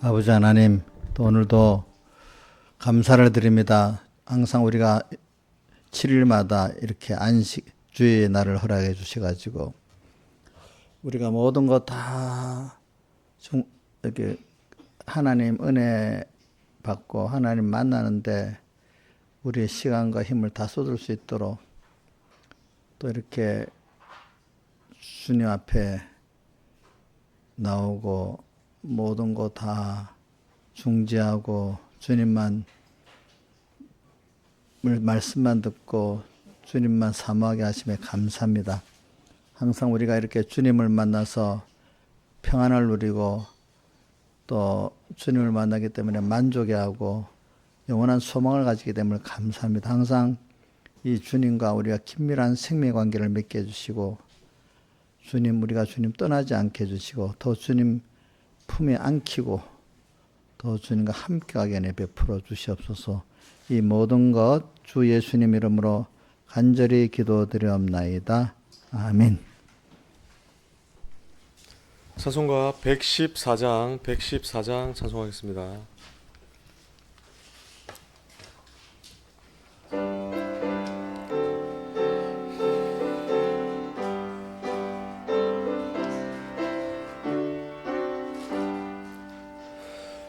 아버지 하나님, 또 오늘도 감사를 드립니다. 항상 우리가 7일마다 이렇게 주의 날을 허락해 주셔가지고 우리가 모든 것 다 이렇게 하나님 은혜 받고 하나님 만나는데 우리의 시간과 힘을 다 쏟을 수 있도록 또 이렇게 주님 앞에 나오고 모든 거 다 중지하고 주님만 말씀만 듣고 주님만 사모하게 하심에 감사합니다. 항상 우리가 이렇게 주님을 만나서 평안을 누리고 또 주님을 만나기 때문에 만족해하고 영원한 소망을 가지게 됨을 감사합니다. 항상 이 주님과 우리가 긴밀한 생명 관계를 맺게 해주시고 우리가 주님 떠나지 않게 해주시고 더 주님 품에 안기고 더 주님과 함께하게 베풀어 주시옵소서. 이 모든 것 주 예수님 이름으로 간절히 기도드리옵나이다. 아멘. 찬송가 114장 찬송하겠습니다.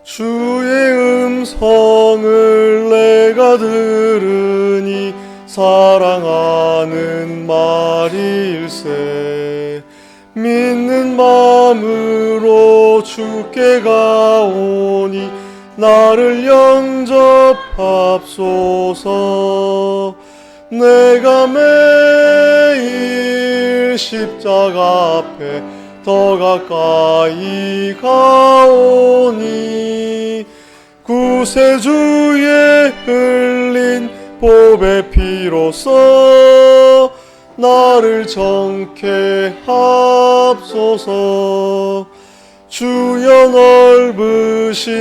주의 음성을 내가 들으니 사랑하는 말일세. 믿는 마음으로 주께 가오니 나를 영접합소서. 내가 매일 십자가 앞에 더 가까이 가오니 구세주의 흘린 보배 피로써 나를 정케 합소서. 주여 넓으신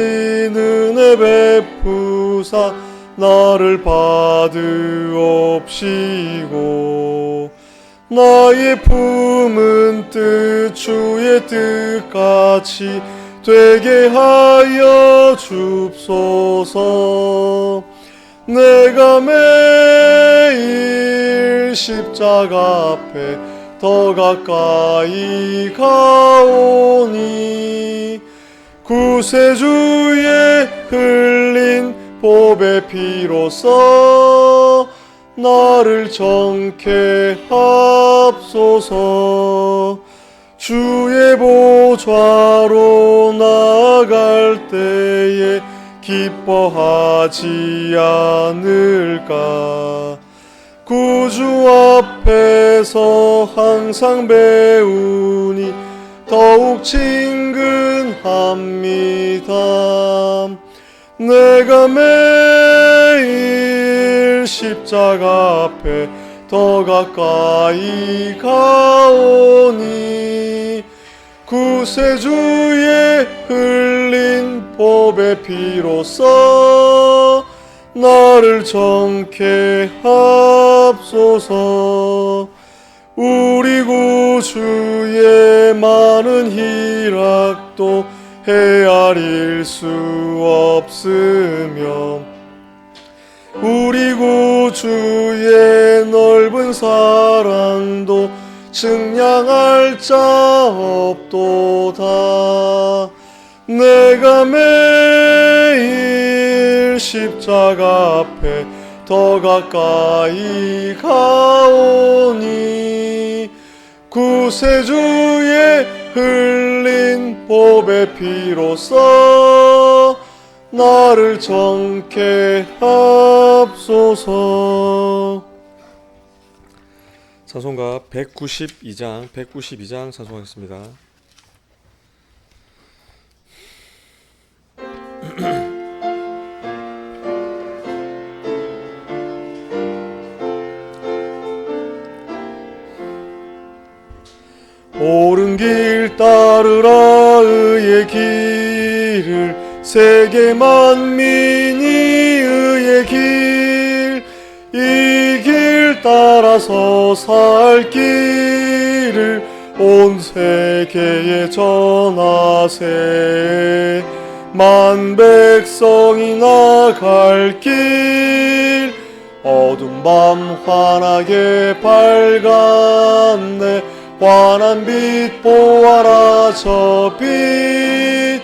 은혜 베푸사 나를 받으옵시고 나의 품은 뜻 주의 뜻같이 되게 하여 줍소서. 내가 매일 십자가 앞에 더 가까이 가오니 구세주의 흘린 보배 피로써 나를 정케 합소서. 주의 보좌로 나아갈 때에 기뻐하지 않을까. 구주 앞에서 항상 배우니 더욱 친근합니다. 내가 매일 십자가 앞에 더 가까이 가오니 구세주의 흘린 보배 피로써 나를 정케 합소서. 우리 구주의 많은 희락도 헤아릴 수 없으며 우리 구주의 넓은 사랑도 측량할 자 없도다. 내가 매일 십자가 앞에 더 가까이 가오니 구세주의 흘린 보배 피로써 나를 정케 합소서. 찬송가 192장 찬송하겠습니다. 옳은 길 따르라 의의 길을 세계 만민이 의의 길 이 길 따라서 살 길을 온 세계에 전하세. 만 백성이 나갈 길 어두운 밤 환하게 밝았네. 환한 빛 보아라 저 빛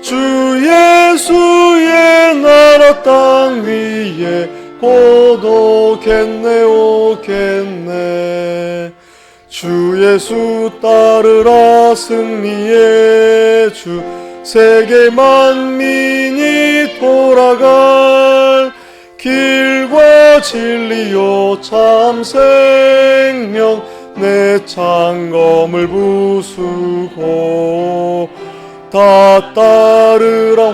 주 예수의 나라 땅 위에 곧 오겠네 오겠네. 주 예수 따르라 승리의 주 세계 만민이 돌아갈 길과 진리요 참 생명 내 창검을 부수고 다 따르라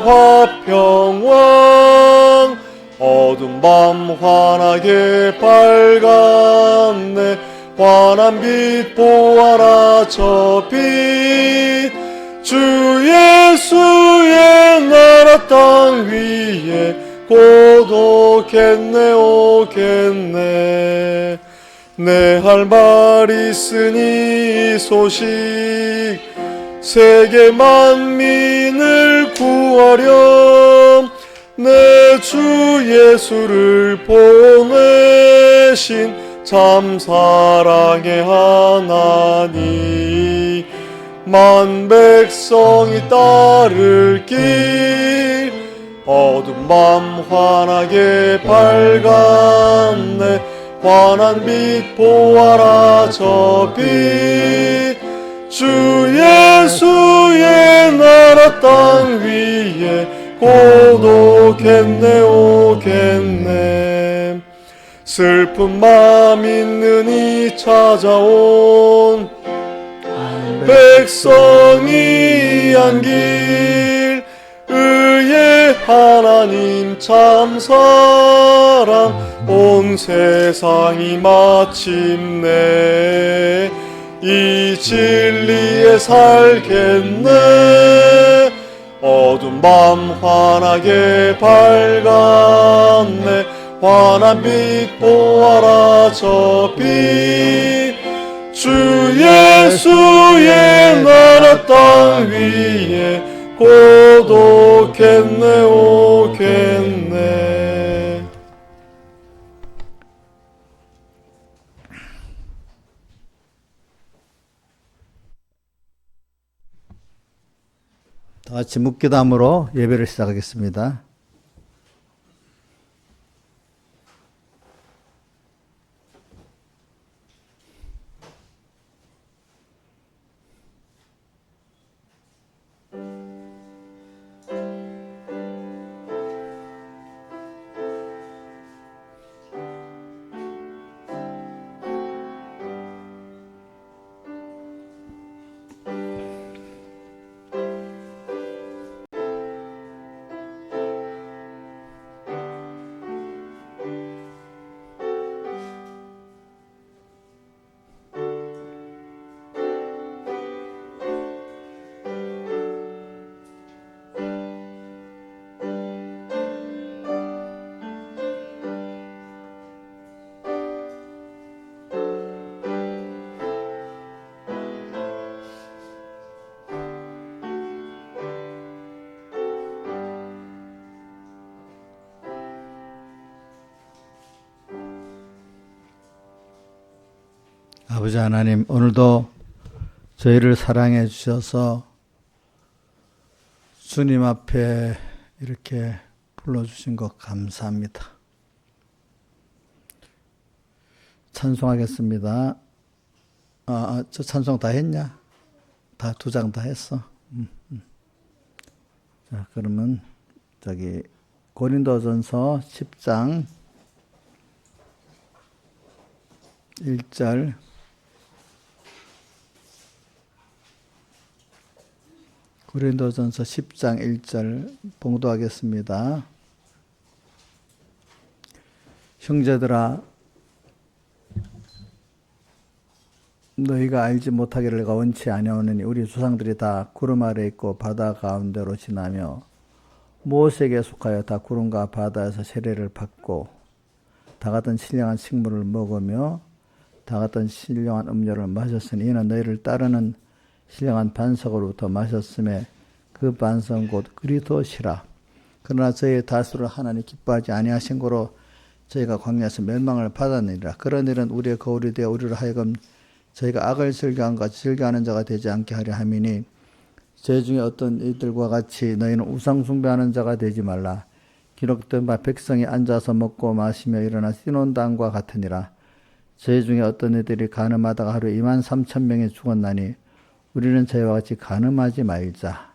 화평왕 어두운 밤 환하게 밝았네. 환한 빛 보아라 저 빛 주 예수의 나라 땅 위에 곧 오겠네 오겠네. 내 할 말 있으니 이 소식 세계 만민을 구하렴. 내 주 예수를 보내신 참 사랑의 하나님 만 백성이 따를 길 어두운 밤 환하게 밝았네. 환한 빛 보아라 저 빛 주 예수의 나라 땅 위에 곧 오겠네 오겠네. 슬픈 맘 있는 이 찾아온 백성이 한 길 의의 하나님 참 사랑 온 세상이 마침내 이 진리에 살겠네. 어두운 밤 환하게 밝았네. 환한 빛 보아라 저 빛 주 예수의 나라 땅 위에 곧 오겠네 오겠네. 다 같이 묵기담으로 예배를 시작하겠습니다. 아버지 하나님, 오늘도 저희를 사랑해 주셔서 주님 앞에 이렇게 불러주신 것 감사합니다. 찬송하겠습니다. 저 찬송 다 했냐? 다 2장 다 했어? 자, 그러면 고린도전서 10장 1절 고린도전서 10장 1절 봉독하겠습니다. 형제들아, 너희가 알지 못하기를 내가 원치 아니하오느니 우리 조상들이 다 구름 아래 있고 바다 가운데로 지나며 모세에게 속하여 다 구름과 바다에서 세례를 받고 다 같은 신령한 식물을 먹으며 다 같은 신령한 음료를 마셨으니 이는 너희를 따르는 신령한 반석으로부터 마셨음에 그 반성 곧 그리스도시라. 그러나 저희의 다수를 하나님 기뻐하지 아니하신 거로 저희가 광야에서 멸망을 받았느니라. 그런 일은 우리의 거울이 되어 우리를 하여금 저희가 악을 즐겨한 같이 즐겨하는 자가 되지 않게 하려 함이니 저희 중에 어떤 이들과 같이 너희는 우상 숭배하는 자가 되지 말라. 기록된 바 백성이 앉아서 먹고 마시며 일어나 뛰노는 땅과 같으니라. 저희 중에 어떤 이들이 간음하다가 하루에 23,000명이 죽었나니 우리는 저희와 같이 간음하지 말자.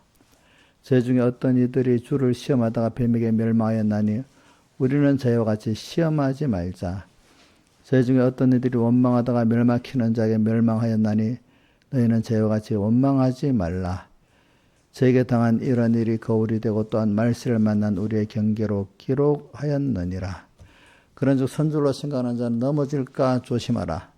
저희 중에 어떤 이들이 주를 시험하다가 뱀에게 멸망하였나니 우리는 저희와 같이 시험하지 말자. 저희 중에 어떤 이들이 원망하다가 멸망키는 자에게 멸망하였나니 너희는 저희와 같이 원망하지 말라. 저에게 당한 이런 일이 거울이 되고 또한 말세를 만난 우리의 경계로 기록하였느니라. 그런즉 선줄로 생각하는 자는 넘어질까 조심하라.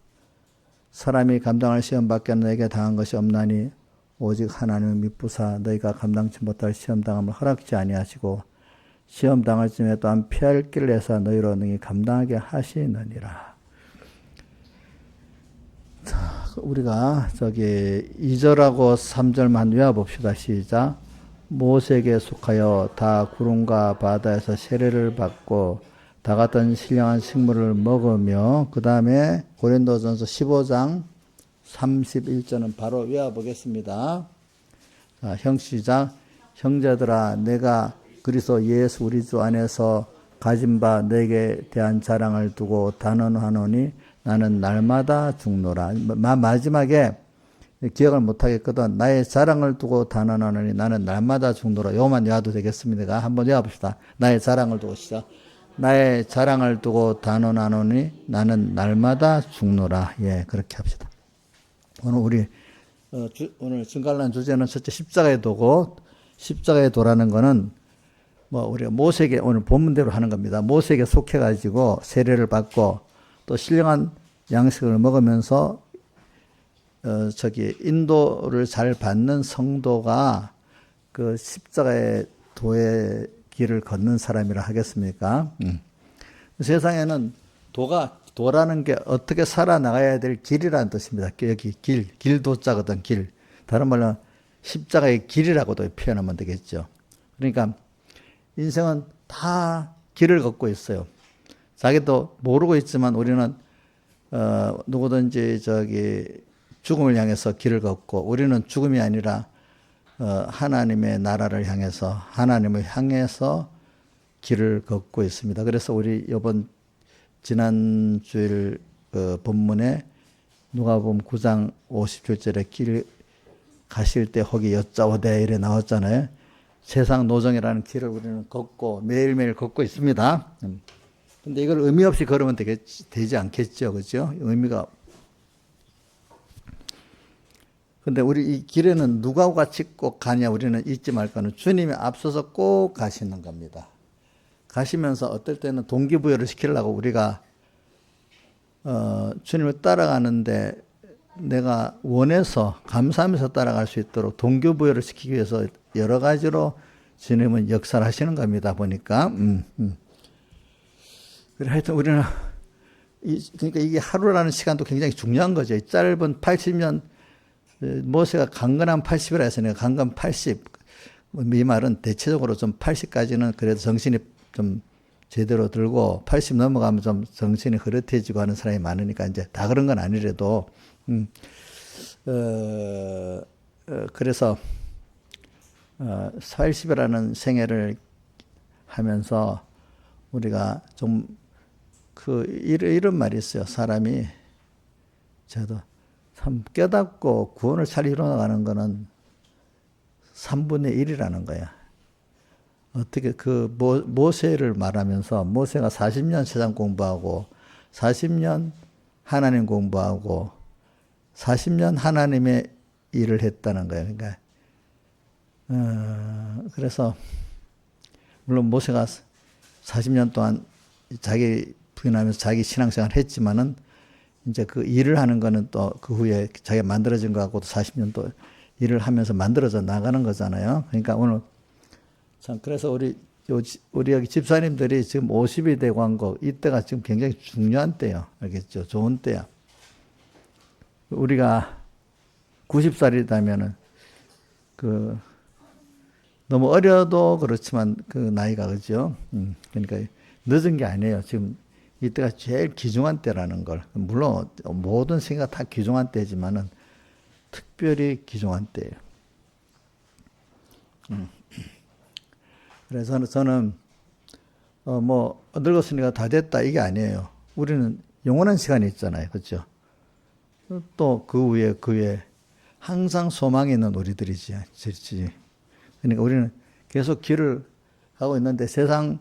사람이 감당할 시험 밖에 너에게 당한 것이 없나니 오직 하나님을 믿부사 너희가 감당치 못할 시험 당함을 허락지 아니하시고 시험 당할 쯤에 또한 피할 길을 내사 너희로 능히 감당하게 하시느니라. 자, 우리가 2절하고 3절만 외워봅시다. 시작. 모세에게 속하여 다 구름과 바다에서 세례를 받고 다 같은 신령한 식물을 먹으며 그 다음에 고린도전서 15장 31절은 바로 외워보겠습니다. 자, 시작. 형제들아 내가 그리스도 예수 우리 주 안에서 가진 바 너에게 대한 자랑을 두고 단언하노니 나는 날마다 죽노라. 마지막에 기억을 못하겠거든. 나의 자랑을 두고 단언하노니 나는 날마다 죽노라. 요만 외워도 되겠습니다. 한번 외워봅시다. 나의 자랑을 두고 시작. 나의 자랑을 두고 단언하노니 나는 날마다 죽노라. 예, 그렇게 합시다. 오늘 오늘 증갈란 주제는 첫째 십자가의 도고, 십자가의 도라는 거는 우리가 모세에게 오늘 본문대로 하는 겁니다. 모세에게 속해가지고 세례를 받고 또 신령한 양식을 먹으면서 인도를 잘 받는 성도가 그 십자가의 도의 길을 걷는 사람이라 하겠습니까? 세상에는 도라는 게 어떻게 살아나가야 될 길이라는 뜻입니다. 여기 길도자거든, 길. 다른 말로 십자가의 길이라고도 표현하면 되겠죠. 그러니까 인생은 다 길을 걷고 있어요. 자기도 모르고 있지만 우리는 누구든지 죽음을 향해서 길을 걷고 우리는 죽음이 아니라 하나님의 나라를 향해서 하나님을 향해서 길을 걷고 있습니다. 그래서 우리 이번 지난 주일 본문에 누가복음 9장 57절에 길 가실 때 혹이 여짜오되 이래 나왔잖아요. 세상 노정이라는 길을 우리는 걷고 매일매일 걷고 있습니다. 근데 이걸 의미 없이 걸으면 되지 않겠죠. 그죠? 의미가. 근데 우리 이 길에는 누가 같이 꼭 가냐 우리는 잊지 말 거는 주님이 앞서서 꼭 가시는 겁니다. 가시면서 어떨 때는 동기부여를 시키려고 우리가 주님을 따라가는데 내가 원해서 감사하면서 따라갈 수 있도록 동기부여를 시키기 위해서 여러 가지로 주님은 역사를 하시는 겁니다. 보니까. 그래 하여튼 우리는 그러니까 이게 하루라는 시간도 굉장히 중요한 거죠. 짧은 80년 모세가 강건한 80이라 해서 내가 강건 80. 이 말은 대체적으로 좀 80까지는 그래도 정신이 좀 제대로 들고 80 넘어가면 좀 정신이 흐릿해지고 하는 사람이 많으니까 이제 다 그런 건 아니래도 그래서 80이라는 생애를 하면서 우리가 좀 이런 말이 있어요. 사람이 저도 참 깨닫고 구원을 잘 이뤄나가는 거는 3분의 1이라는 거야. 어떻게 모세를 말하면서 모세가 40년 세상 공부하고 40년 하나님 공부하고 40년 하나님의 일을 했다는 거예요. 그러니까 그래서 물론 모세가 40년 동안 자기 부인하면서 자기 신앙생활을 했지만은 이제 그 일을 하는 거는 또 그 후에 자기가 만들어진 거하고도 40년 또 일을 하면서 만들어져 나가는 거잖아요. 그러니까 오늘 참 그래서 우리 여기 집사님들이 지금 50이 되고 한 거 이때가 지금 굉장히 중요한 때예요. 알겠죠? 좋은 때야. 우리가 90살이라면은 너무 어려도 그렇지만 그 나이가 그죠? 그러니까 늦은 게 아니에요. 지금 이때가 제일 귀중한 때라는 걸. 물론 모든 생각 다 귀중한 때지만은 특별히 귀중한 때예요. 그래서 저는 뭐 늙었으니까 다 됐다 이게 아니에요. 우리는 영원한 시간이 있잖아요, 그렇죠? 또 그 위에 항상 소망이 있는 우리들이지. 그러니까 우리는 계속 길을 가고 있는데 세상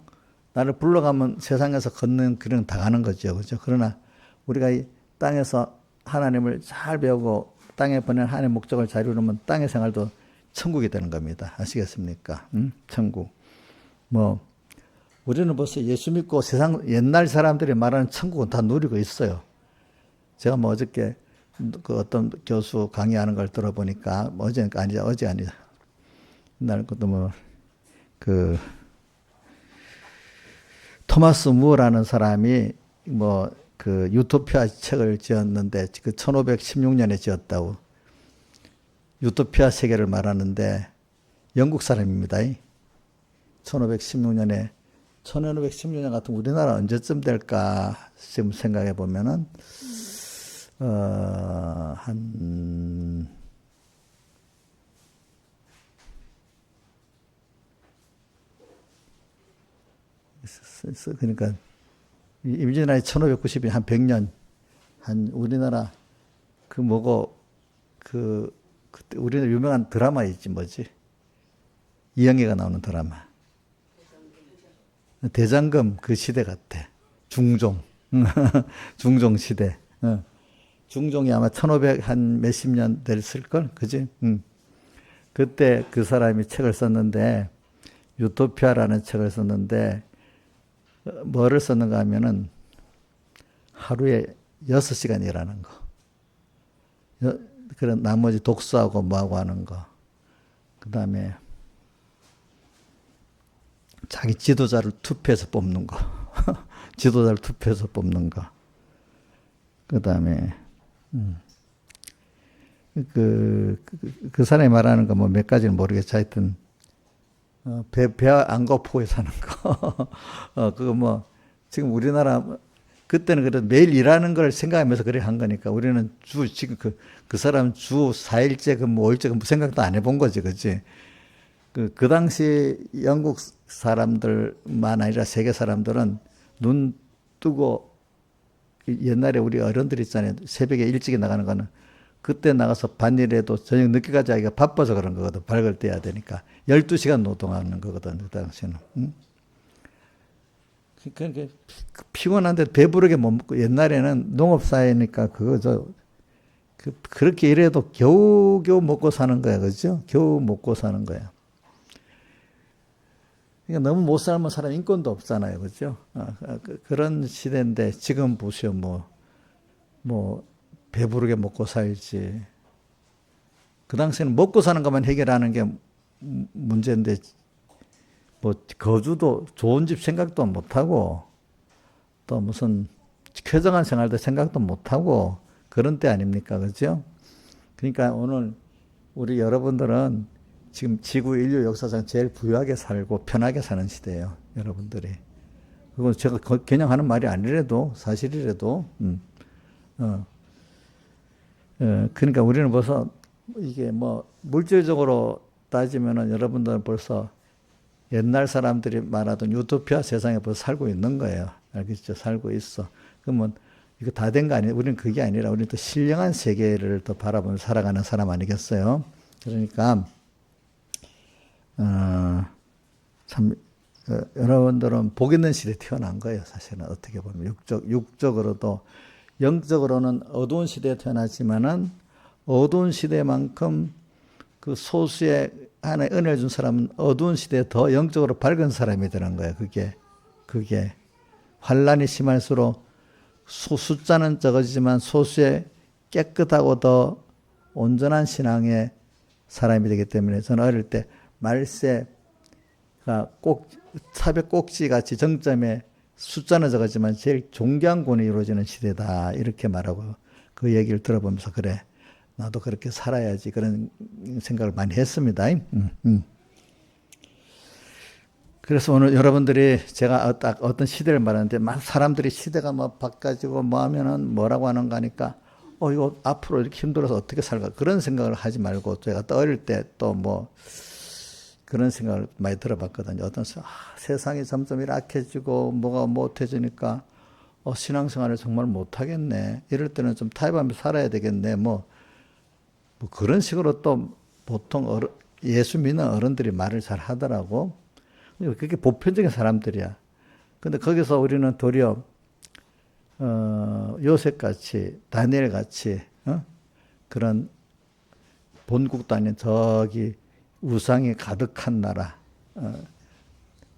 나를 불러가면 세상에서 걷는 길은 다 가는 거죠, 그렇죠? 그러나 우리가 이 땅에서 하나님을 잘 배우고 땅에 보낸 하나님의 목적을 잘 이루면 땅의 생활도 천국이 되는 겁니다. 아시겠습니까? 천국. 뭐 우리는 벌써 예수 믿고 세상 옛날 사람들이 말하는 천국은 다 누리고 있어요. 제가 뭐 어저께 그 어떤 교수 강의하는 걸 들어보니까 뭐 어제 아니죠. 옛날 것도 뭐 그 토마스 무어라는 사람이 뭐 그 유토피아 책을 지었는데 그 1516년에 지었다고. 유토피아 세계를 말하는데 영국 사람입니다. 1516년에 1516년 같은 우리나라 언제쯤 될까 지금 생각해 보면은 한 그러니까 임진왜란이 1590년 한 100년 한 우리나라 그 뭐고 그때 우리나라 유명한 드라마 있지 뭐지 이영애가 나오는 드라마 대장금 그 시대 같아. 중종 중종 시대. 중종이 아마 1500 한 몇십 년 됐을걸? 그지? 그때 그 사람이 책을 썼는데, 유토피아라는 책을 썼는데, 뭐를 썼는가 하면은, 하루에 6시간 일하는 거. 그런 나머지 독서하고 뭐하고 하는 거. 그 다음에, 자기 지도자를 투표해서 뽑는 거. 지도자를 투표해서 뽑는 거. 그 다음에, 그 사람이 말하는 거 뭐 몇 가지는 모르겠어. 하여튼, 배 안고포에 사는 거. 그거 뭐, 지금 우리나라, 그때는 그래도 매일 일하는 걸 생각하면서 그래 한 거니까 우리는 지금 그 사람 주 4일째 근무, 5일째 근무 생각도 안 해본 거지, 그치? 그 당시 영국 사람들만 아니라 세계 사람들은 눈 뜨고 옛날에 우리 어른들 있잖아요. 새벽에 일찍 나가는 거는 그때 나가서 반일해도 저녁 늦게까지 하기가 바빠서 그런 거거든. 발걸 떼야 되니까. 12시간 노동하는 거거든. 그 당시에는. 응? 그러니까 피곤한데 배부르게 못 먹고 옛날에는 농업사회니까 그렇게 일해도 겨우겨우 먹고 사는 거야. 그죠? 겨우 먹고 사는 거야. 그러니까 너무 못 살면 사람 인권도 없잖아요. 그죠? 그런 시대인데 지금 보시오. 뭐, 배부르게 먹고 살지. 그 당시에는 먹고 사는 것만 해결하는 게 문제인데, 뭐, 거주도 좋은 집 생각도 못하고, 또 무슨 쾌정한 생활도 생각도 못하고, 그런 때 아닙니까? 그죠? 그러니까 오늘 우리 여러분들은 지금 지구 인류 역사상 제일 부유하게 살고 편하게 사는 시대예요. 여러분들이. 그건 제가 그냥 하는 말이 아니래도 사실이라도 그러니까 우리는 벌써 이게 뭐 물질적으로 따지면은 여러분들은 벌써 옛날 사람들이 말하던 유토피아 세상에 벌써 살고 있는 거예요. 알겠죠? 살고 있어. 그러면 이거 다 된 거 아니에요? 우리는 그게 아니라 우리는 또 신령한 세계를 또 바라보며 살아가는 사람 아니겠어요? 그러니까 여러분들은 복 있는 시대에 태어난 거예요. 사실은 어떻게 보면 육적으로도 영적으로는 어두운 시대에 태어났지만은 어두운 시대만큼 그 소수의 하나의 은혜를 준 사람은 어두운 시대에 더 영적으로 밝은 사람이 되는 거예요. 그게 환란이 심할수록 숫자는 적어지지만 소수의 깨끗하고 더 온전한 신앙의 사람이 되기 때문에 저는 어릴 때 말세가 삽의 꼭지 같이 정점에 숫자는 적었지만 제일 존귀한 구원이 이루어지는 시대다 이렇게 말하고 그 얘기를 들어보면서 그래 나도 그렇게 살아야지 그런 생각을 많이 했습니다. 그래서 오늘 여러분들이 제가 딱 어떤 시대를 말하는데 막 사람들이 시대가 뭐 바꿔지고 뭐 하면은 뭐라고 하는 거 하니까 이거 앞으로 이렇게 힘들어서 어떻게 살까 그런 생각을 하지 말고 제가 또 어릴 때 또 뭐 그런 생각을 많이 들어봤거든요. 세상이 점점 이렇게 악해지고 뭐가 못해지니까 신앙생활을 정말 못하겠네. 이럴 때는 좀 타협하면서 살아야 되겠네. 뭐 그런 식으로 또 보통 예수 믿는 어른들이 말을 잘 하더라고. 그게 보편적인 사람들이야. 근데 거기서 우리는 도리어 요셉같이 다니엘같이 그런 본국도 아닌 저기 우상이 가득한 나라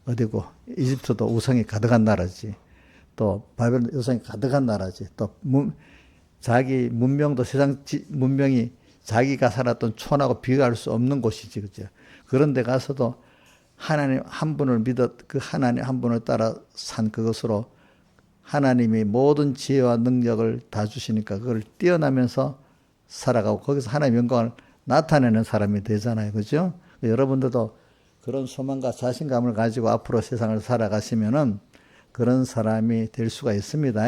어디고 이집트도 우상이 가득한 나라지. 또 바벨론 우상이 가득한 나라지. 또 자기 문명도 세상 문명이 자기가 살았던 촌하고 비교할 수 없는 곳이지, 그죠? 그런 데 가서도 하나님 한 분을 그 하나님 한 분을 따라 산 그것으로 하나님이 모든 지혜와 능력을 다 주시니까 그걸 뛰어나면서 살아가고 거기서 하나님의 영광을 나타내는 사람이 되잖아요, 그죠? 여러분들도 그런 소망과 자신감을 가지고 앞으로 세상을 살아가시면은 그런 사람이 될 수가 있습니다.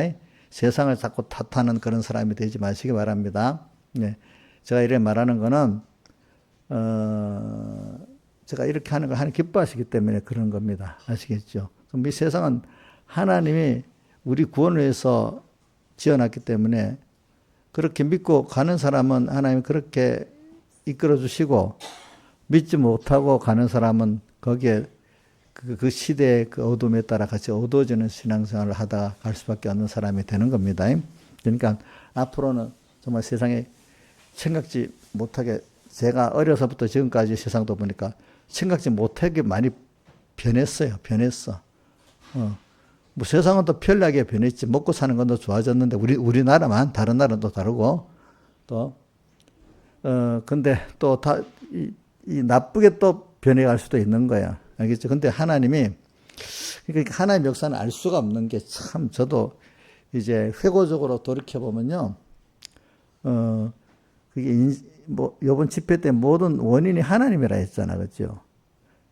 세상을 자꾸 탓하는 그런 사람이 되지 마시기 바랍니다. 네. 제가 이렇게 말하는 거는, 제가 이렇게 하는 걸 하나님 기뻐하시기 때문에 그런 겁니다. 아시겠죠? 그럼 이 세상은 하나님이 우리 구원을 위해서 지어놨기 때문에 그렇게 믿고 가는 사람은 하나님이 그렇게 이끌어 주시고 믿지 못하고 가는 사람은 거기에 그 시대의 그 어둠에 따라 같이 어두워지는 신앙생활을 하다가 갈 수밖에 없는 사람이 되는 겁니다. 그러니까 앞으로는 정말 세상에 생각지 못하게 제가 어려서부터 지금까지 세상도 보니까 생각지 못하게 많이 변했어요. 변했어. 뭐 세상은 또 편리하게 변했지. 먹고 사는 건 더 좋아졌는데 우리나라만 다른 나라는 또 다르고 또 근데 또 이 나쁘게 또 변해갈 수도 있는 거야. 알겠죠? 근데 하나님이 그러니까 하나님 역사는 알 수가 없는 게 참 저도 이제 회고적으로 돌이켜 보면요. 그게 뭐 이번 집회 때 모든 원인이 하나님이라 했잖아. 그렇죠?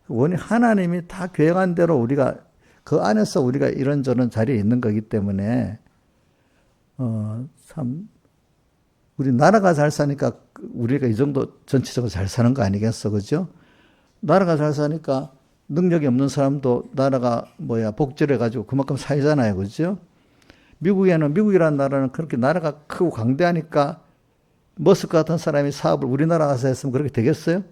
원인 하나님이 다 계획한 대로 우리가 그 안에서 우리가 이런저런 자리에 있는 거기 때문에 참 우리 나라가 잘 사니까 우리가 이 정도 전체적으로 잘 사는 거 아니겠어, 그죠? 나라가 잘 사니까 능력이 없는 사람도 나라가 복지를 가지고 그만큼 살잖아요, 그죠? 미국이라는 나라는 그렇게 나라가 크고 강대하니까 머스크 같은 사람이 사업을 우리나라 가서 했으면 그렇게 되겠어요?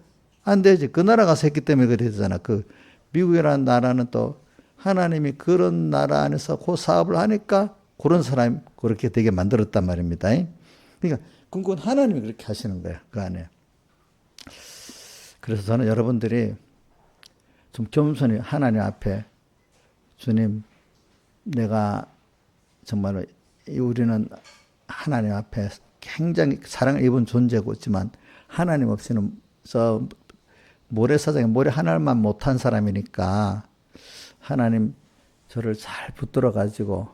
안 되지. 그 나라 가서 했기 때문에 그렇게 되잖아. 그 미국이라는 나라는 또 하나님이 그런 나라 안에서 그 사업을 하니까 그런 사람이 그렇게 되게 만들었단 말입니다. 그러니까 그건 하나님이 그렇게 하시는 거예요. 그 안에. 그래서 저는 여러분들이 좀 겸손히 하나님 앞에 주님 내가 정말로 우리는 하나님 앞에 굉장히 사랑을 입은 존재고지만 하나님 없이는 저 모래사장에 모래 하나만 못한 사람이니까 하나님 저를 잘 붙들어 가지고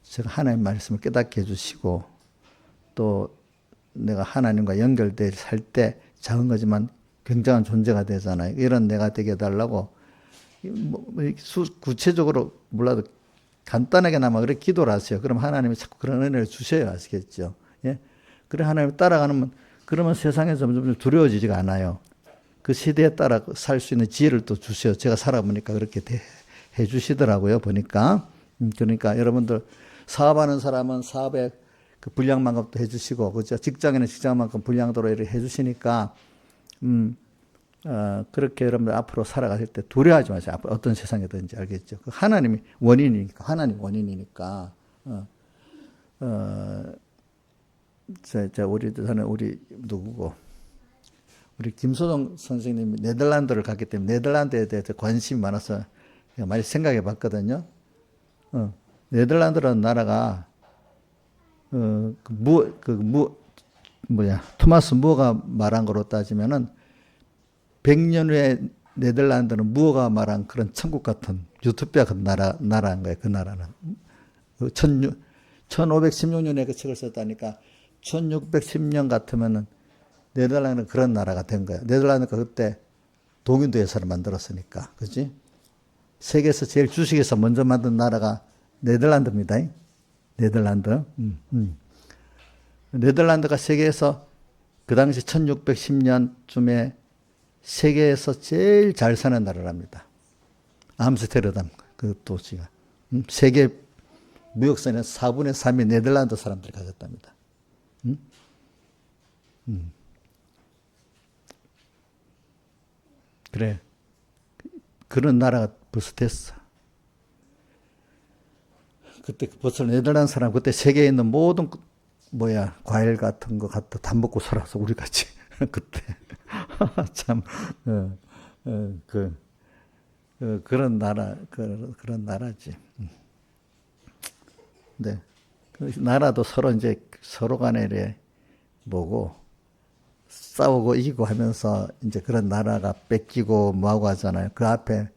제가 하나님 말씀을 깨닫게 해주시고 또 내가 하나님과 연결돼 살 때 작은 거지만 굉장한 존재가 되잖아요. 이런 내가 되게 해달라고 구체적으로 몰라도 간단하게나마 그렇게 기도를 하세요. 그럼 하나님이 자꾸 그런 은혜를 주셔야 아시겠죠. 예? 그래 하나님 따라가면 그러면 세상에 점점 두려워지지가 않아요. 그 시대에 따라 살 수 있는 지혜를 또 주세요. 제가 살아보니까 그렇게 해 주시더라고요. 보니까. 그러니까 여러분들 사업하는 사람은 사업에 그 분량만큼도 해주시고, 그죠? 직장에는 직장만큼 분량도로 이렇게 해주시니까, 그렇게 여러분들 앞으로 살아가실 때 두려워하지 마세요. 앞으로 어떤 세상이든지 알겠죠? 그 하나님이 원인이니까, 하나님 원인이니까, 저는 우리 누구고, 우리 김소정 선생님이 네덜란드를 갔기 때문에 네덜란드에 대해서 관심이 많아서 많이 생각해 봤거든요. 네덜란드라는 나라가 토마스 무어가 말한 거로 따지면은 100년 후에 네덜란드는 무어가 말한 그런 천국 같은 유토피아 같은 나라인 거예요. 그 나라는 1516년에 그 책을 썼다니까 1610년 같으면은 네덜란드는 그런 나라가 된 거예요. 네덜란드가 그때 동인도 예사를 만들었으니까, 그지? 세계에서 제일 주식에서 먼저 만든 나라가 네덜란드입니다. 네덜란드. 네덜란드가 세계에서 그 당시 1610년쯤에 세계에서 제일 잘 사는 나라랍니다. 암스테르담 그 도시가. 세계 무역선의 4분의 3이 네덜란드 사람들이 가졌답니다. 그래. 그런 나라가 벌써 됐어. 그때 벌써 네덜란드 사람 그때 세계에 있는 모든 과일 같은 거 갖다 다 먹고 살아서 우리 같이 그때 참 그런 나라 그런 나라지. 네. 그 나라도 서로 이제 서로 간에 이래 뭐고 싸우고 이기고 하면서 이제 그런 나라가 뺏기고 뭐하고 하잖아요. 그 앞에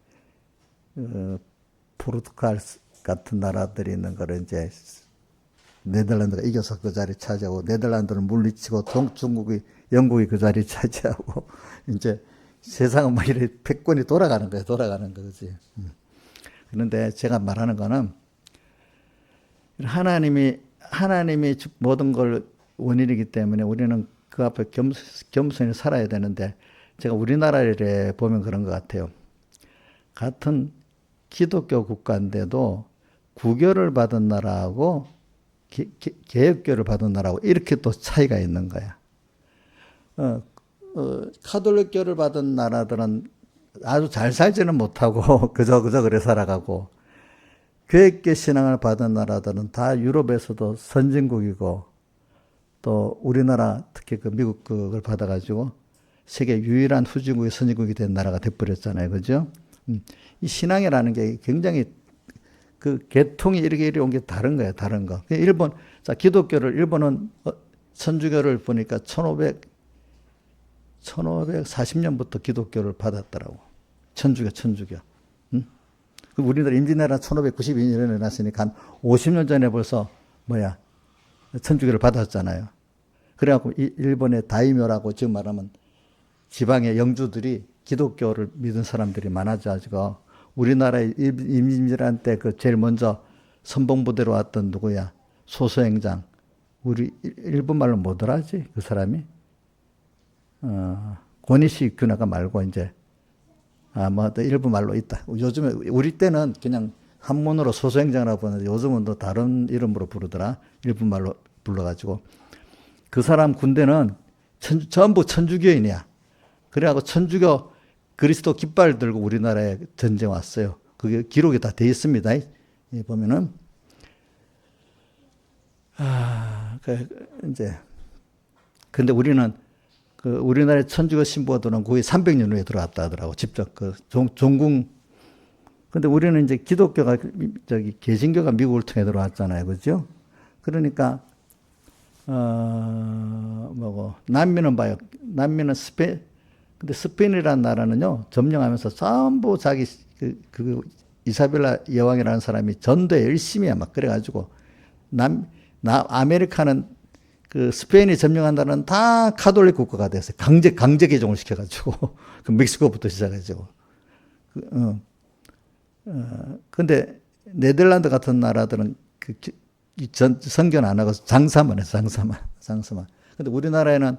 포르투갈 같은 나라들이 있는 거를 이제 네덜란드가 이겨서 그 자리 차지하고 네덜란드를 물리치고 영국이 그 자리 차지하고 이제 세상은 막 이렇게 패권이 돌아가는 거예요. 돌아가는 거지. 그런데 제가 말하는 거는 하나님이 모든 걸 원인이기 때문에 우리는 그 앞에 겸손히 살아야 되는데 제가 우리나라를 보면 그런 것 같아요. 같은 기독교 국가인데도 구교를 받은 나라하고 개혁교를 받은 나라하고 이렇게 또 차이가 있는 거야. 카톨릭교를 받은 나라들은 아주 잘 살지는 못하고 그저 그래 살아가고 개혁교 신앙을 받은 나라들은 다 유럽에서도 선진국이고 또 우리나라 특히 그 미국 그걸 받아가지고 세계 유일한 후진국이 선진국이 된 나라가 돼버렸잖아요. 그죠? 이 신앙이라는 게 굉장히 그 계통이 이렇게 온 게 다른 거예요. 다른 거. 일본은 천주교를 보니까 1540년부터 기독교를 받았더라고. 천주교. 우리나라 임진왜란 1592년에 났으니까 한 50년 전에 벌써 천주교를 받았잖아요. 그래갖고 일본의 다이묘라고 지금 말하면 지방의 영주들이 기독교를 믿은 사람들이 많아져가지고 우리나라의 임진왜란 때 그 제일 먼저 선봉부대로 왔던 누구야? 소서행장. 우리 일본말로 뭐더라지? 그 사람이? 고니시 규나가 말고 이제 일본말로 있다. 요즘에 우리 때는 그냥 한문으로 소서행장이라고 부르는데 요즘은 또 다른 이름으로 부르더라. 일본말로 불러가지고 그 사람 군대는 전부 천주교인이야. 그래갖고 천주교 그리스도 깃발 들고 우리나라에 전쟁 왔어요. 그게 기록이 다 돼 있습니다. 보면은 근데 우리는 우리나라의 천주교 신부들은 거의 300년 후에 들어왔다 하더라고. 직접 종궁. 근데 우리는 이제 기독교가 개신교가 미국을 통해 들어왔잖아요. 그죠? 그러니까 난민은 봐요. 난민은 근데 스페인이라는 나라는요, 점령하면서 전부 자기, 이사벨라 여왕이라는 사람이 전도에 열심히 해. 막 그래가지고, 아메리카는 스페인이 점령한 나라는 다 카톨릭 국가가 됐어요. 강제 개종을 시켜가지고. 멕시코부터 시작해가지고. 근데 네덜란드 같은 나라들은 선교는 안 하고 장사만 해, 장사만. 근데 우리나라에는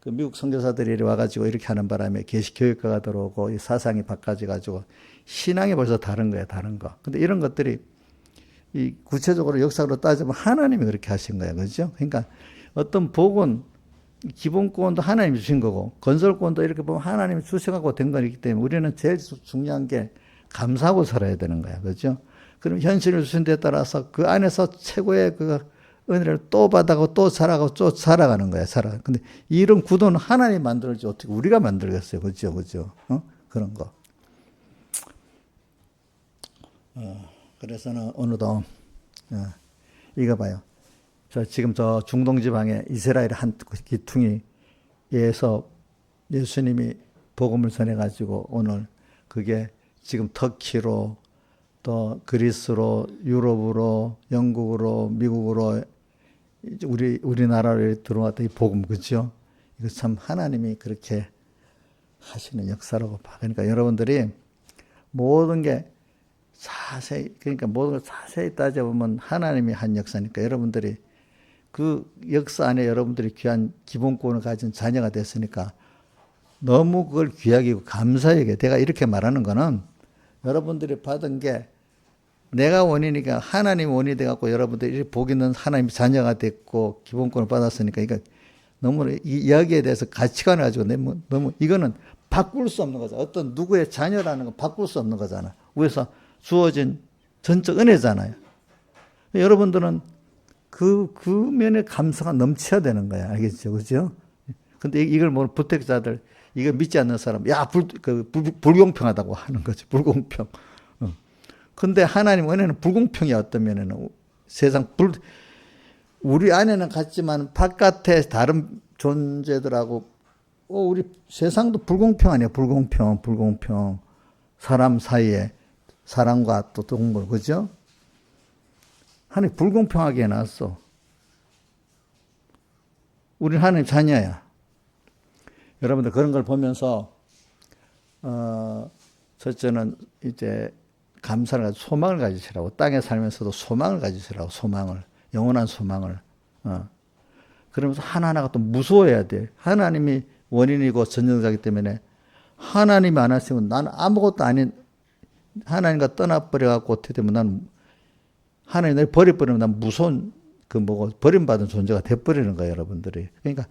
미국 선교사들이 와가지고 이렇게 하는 바람에 개식교육과가 들어오고 이 사상이 바꿔져가지고 신앙이 벌써 다른 거야, 다른 거. 근데 이런 것들이 이 구체적으로 역사로 따지면 하나님이 그렇게 하신 거예요. 그죠? 그러니까 어떤 복은 기본권도 하나님이 주신 거고 건설권도 이렇게 보면 하나님이 주셔가지고 된 거기 때문에 우리는 제일 중요한 게 감사하고 살아야 되는 거야. 그죠? 그럼 현실을 주신 데에 따라서 그 안에서 최고의 은혜를 또 받아가고 또 살아가고 또 살아가는 거야. 근데 이런 구도는 하나님이 만들지 어떻게 우리가 만들겠어요. 그죠? 그런 거. 그래서는 오늘도 이거 봐요. 지금 저 중동 지방에 이스라엘 한 기퉁이에서 예수님이 복음을 전해가지고 오늘 그게 지금 터키로 또 그리스로 유럽으로 영국으로 미국으로 우리나라에 들어왔던 이 복음, 그죠? 이거 참 하나님이 그렇게 하시는 역사라고 봐. 그러니까 여러분들이 모든 게 자세히, 그러니까 모든 걸 자세히 따져보면 하나님이 한 역사니까 여러분들이 그 역사 안에 여러분들이 귀한 기본권을 가진 자녀가 됐으니까 너무 그걸 귀하게 여기고 감사하게 여겨요. 내가 이렇게 말하는 거는 여러분들이 받은 게 내가 원인이니까 하나님 원인이 돼갖고 여러분들이 복 있는 하나님 자녀가 됐고 기본권을 받았으니까 이거 너무 이 이야기에 대해서 가치관을 가지고 너무 이거는 바꿀 수 없는 거잖아. 어떤 누구의 자녀라는 건 바꿀 수 없는 거잖아. 위에서 주어진 전적 은혜잖아요. 여러분들은 그 면에 감사가 넘쳐야 되는 거야. 알겠죠? 그죠? 근데 이걸 뭐 부택자들, 이거 믿지 않는 사람, 야, 불공평하다고 하는 거지. 불공평. 근데 하나님 은혜는 불공평이 어떤 면에는 우리 안에는 같지만 바깥에 다른 존재들하고 우리 세상도 불공평 아니에요. 불공평. 사람 사이에 사람과 또 동물, 그죠? 하나님 불공평하게 해놨어. 우리 하나님 자녀야. 여러분들 그런 걸 보면서 첫째는 이제 감사를 가지고 소망을 가지시라고, 땅에 살면서도 소망을 가지시라고, 영원한 소망을. 그러면서 하나하나가 또 무서워야 돼. 하나님이 원인이고 전능자이기 때문에 하나님이 안 하시면 나는 아무것도 아닌, 하나님과 떠나버려갖고 어떻게 되면 나는 하나님 날 버려버리면 난 무서운 버림받은 존재가 돼버리는 거예요, 여러분들이. 그러니까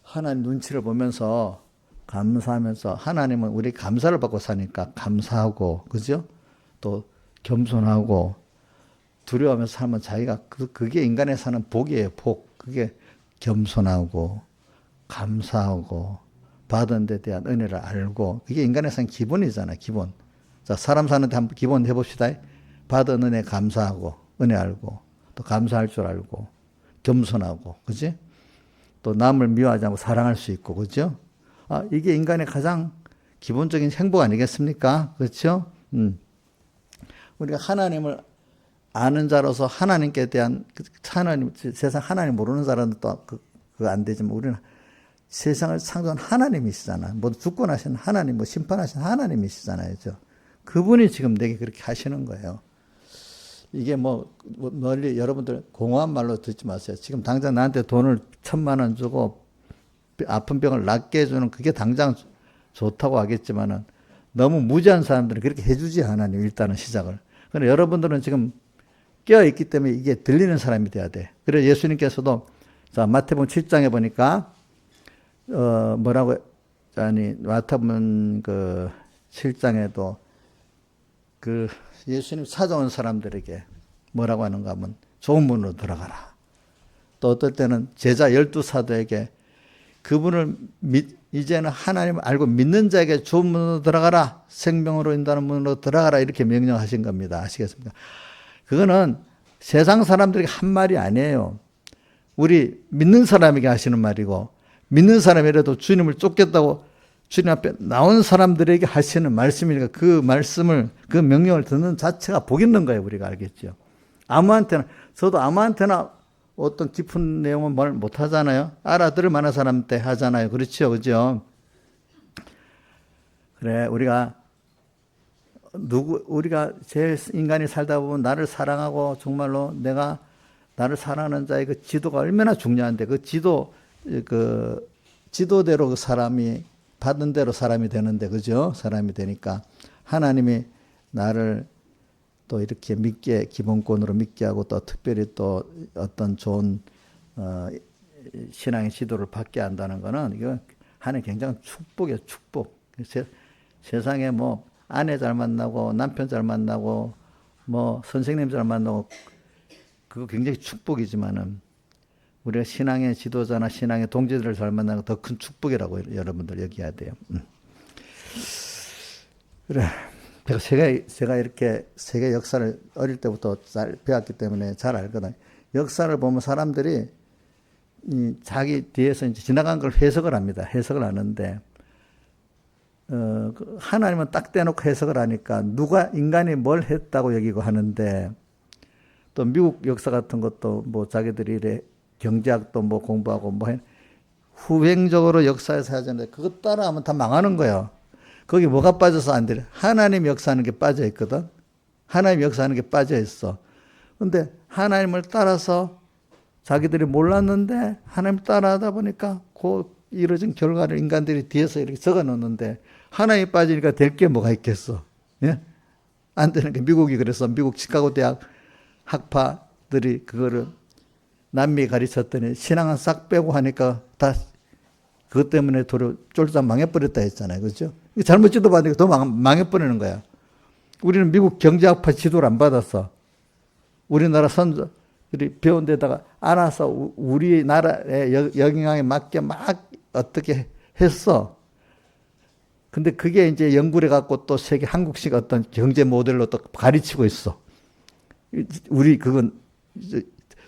하나님 눈치를 보면서 감사하면서, 하나님은 우리 감사를 받고 사니까 감사하고, 그죠? 또 겸손하고 두려워하면서 살면 자기가 그게 인간에 사는 복이에요, 복. 그게 겸손하고 감사하고 받은 데 대한 은혜를 알고, 그게 인간에 사는 기본이잖아요, 기본. 자, 사람 사는데 한번 기본 해봅시다. 받은 은혜 감사하고, 은혜 알고, 또 감사할 줄 알고, 겸손하고, 그지? 또 남을 미워하지 않고 사랑할 수 있고, 그죠? 이게 인간의 가장 기본적인 행복 아니겠습니까? 그렇죠? 우리가 하나님을 아는 자로서 하나님께 대한, 세상 하나님 모르는 자라는 또 그거 안 되지만 우리는 세상을 창조한 하나님이시잖아요. 뭐 죽고 나신 하나님, 뭐 심판하신 하나님이시잖아요. 그분이 지금 내게 그렇게 하시는 거예요. 이게 멀리 여러분들 공허한 말로 듣지 마세요. 지금 당장 나한테 돈을 1,000,000원 주고 아픈 병을 낫게 해주는 그게 당장 좋다고 하겠지만은 너무 무지한 사람들은 그렇게 해주지 하나님, 일단은 시작을. 그런데 여러분들은 지금 깨어있기 때문에 이게 들리는 사람이 돼야 돼. 그래서 예수님께서도 자, 마태복음 7장에 보니까 뭐라고, 아니 마태복음 7장에도 예수님 찾아온 사람들에게 뭐라고 하는가 하면 좋은 문으로 들어가라. 또 어떨 때는 제자 12사도에게 그분을 이제는 하나님을 알고 믿는 자에게 좋은 문으로 들어가라. 생명으로 인도하는 문으로 들어가라. 이렇게 명령하신 겁니다. 아시겠습니까? 그거는 세상 사람들에게 한 말이 아니에요. 우리 믿는 사람에게 하시는 말이고, 믿는 사람이라도 주님을 쫓겠다고 주님 앞에 나온 사람들에게 하시는 말씀이니까 그 말씀을, 그 명령을 듣는 자체가 복 있는 거예요. 우리가 알겠죠. 저도 아무한테나 어떤 깊은 내용은 말 못 하잖아요. 알아들을 만한 사람한테 하잖아요. 그렇죠. 그죠? 그래, 우리가 제 인간이 살다 보면 나를 사랑하고 정말로 내가 나를 사랑하는 자의 그 지도가 얼마나 중요한데, 그 지도대로 그 사람이 받은 대로 사람이 되는데, 그죠? 사람이 되니까 하나님이 나를 또 이렇게 믿게, 기본권으로 믿게 하고, 또 특별히 또 어떤 좋은 신앙의 지도를 받게 한다는 거는 이거 하나님 굉장한 축복이에요. 축복. 세상에 뭐 아내 잘 만나고 남편 잘 만나고 뭐 선생님 잘 만나고 그거 굉장히 축복이지만은 우리가 신앙의 지도자나 신앙의 동지들을 잘 만나는 더 큰 축복이라고 여러분들 여겨야 돼요. 그래. 제가 이렇게 세계 역사를 어릴 때부터 잘 배웠기 때문에 잘 알거든요. 역사를 보면 사람들이 자기 뒤에서 이제 지나간 걸 해석을 합니다. 해석을 하는데, 하나님은 딱 떼놓고 해석을 하니까 인간이 뭘 했다고 여기고 하는데, 또 미국 역사 같은 것도 뭐 자기들이 이래 경제학도 뭐 공부하고 뭐 후행적으로 역사에서 해야 되는데 그것 따라하면 다 망하는 거예요. 거기 뭐가 빠져서 안 돼? 하나님 역사하는 게 빠져 있거든. 하나님 역사하는 게 빠져 있어. 근데 하나님을 따라서 자기들이 몰랐는데 하나님 따라하다 보니까 그 이루어진 결과를 인간들이 뒤에서 이렇게 적어 놓는데 하나님이 빠지니까 될 게 뭐가 있겠어. 예? 안 되는 게 미국이 그래서 미국 시카고 대학 학파들이 그거를 남미 가르쳤더니 신앙은 싹 빼고 하니까 다 그것 때문에 도로 쫄딱 망해버렸다 했잖아요. 그죠? 잘못 지도받으니까 더 망해버리는 거야. 우리는 미국 경제학파 지도를 안 받았어. 우리나라 선조들이 배운 데다가 알아서 우리나라의 영향에 맞게 막 어떻게 했어. 근데 그게 이제 연구를 갖고 또 세계 한국식 어떤 경제 모델로 또 가르치고 있어. 우리 그건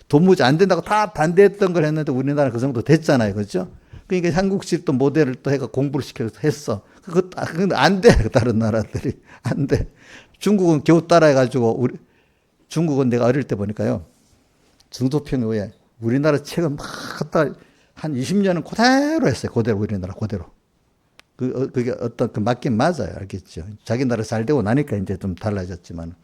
도무지 안 된다고 다 반대했던 걸 했는데 우리나라 그 정도 됐잖아요. 그죠? 그러니까 한국식 또 모델을 또 해가 공부를 시켜서 했어. 그건 안 돼. 다른 나라들이. 안 돼. 중국은 겨우 따라해가지고, 중국은 내가 어릴 때 보니까요. 중도평 후에 우리나라 책은 막 갖다 한 20년은 그대로 했어요. 그대로, 우리나라 그대로. 그게 어떤, 맞긴 맞아요. 알겠죠. 자기 나라 잘 되고 나니까 이제 좀 달라졌지만.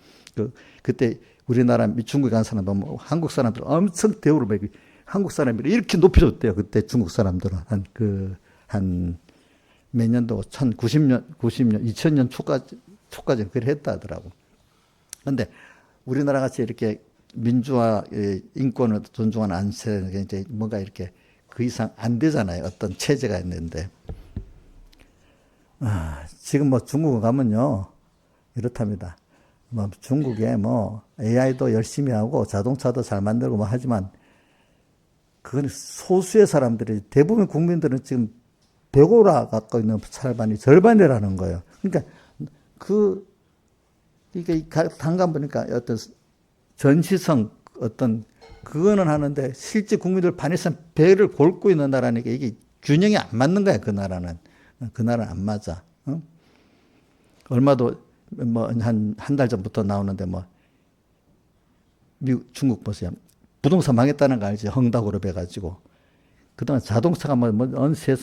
그때 우리나라 중국에 간 사람들, 뭐 한국 사람들 엄청 대우를 매기 한국 사람들이 이렇게 높여줬대요. 그때 중국 사람들은 한 몇 년도 1990년, 2000년 초까지 그래 했다 하더라고. 근데 우리나라 같이 이렇게 민주화, 인권을 존중하는 안세는 이제 뭔가 이렇게 그 이상 안 되잖아요. 어떤 체제가 있는데. 지금 뭐 중국 가면요. 이렇답니다. 뭐 중국에 뭐 AI도 열심히 하고 자동차도 잘 만들고 뭐 하지만 그건 소수의 사람들이 대부분 국민들은 지금 100오라 갖고 있는 사람이 절반이라는 거예요. 그러니까 이게 당간 보니까 어떤 전시성 어떤 그거는 하는데 실제 국민들 반 이상 배를 골고 있는 나라니까 이게 균형이 안 맞는 거야. 그 나라는 안 맞아. 어? 얼마도 뭐 한 달 전부터 나오는데 뭐 미국 중국 보세요. 부동산 망했다는 거 알지? 헝다그룹 해가지고. 그동안 자동차가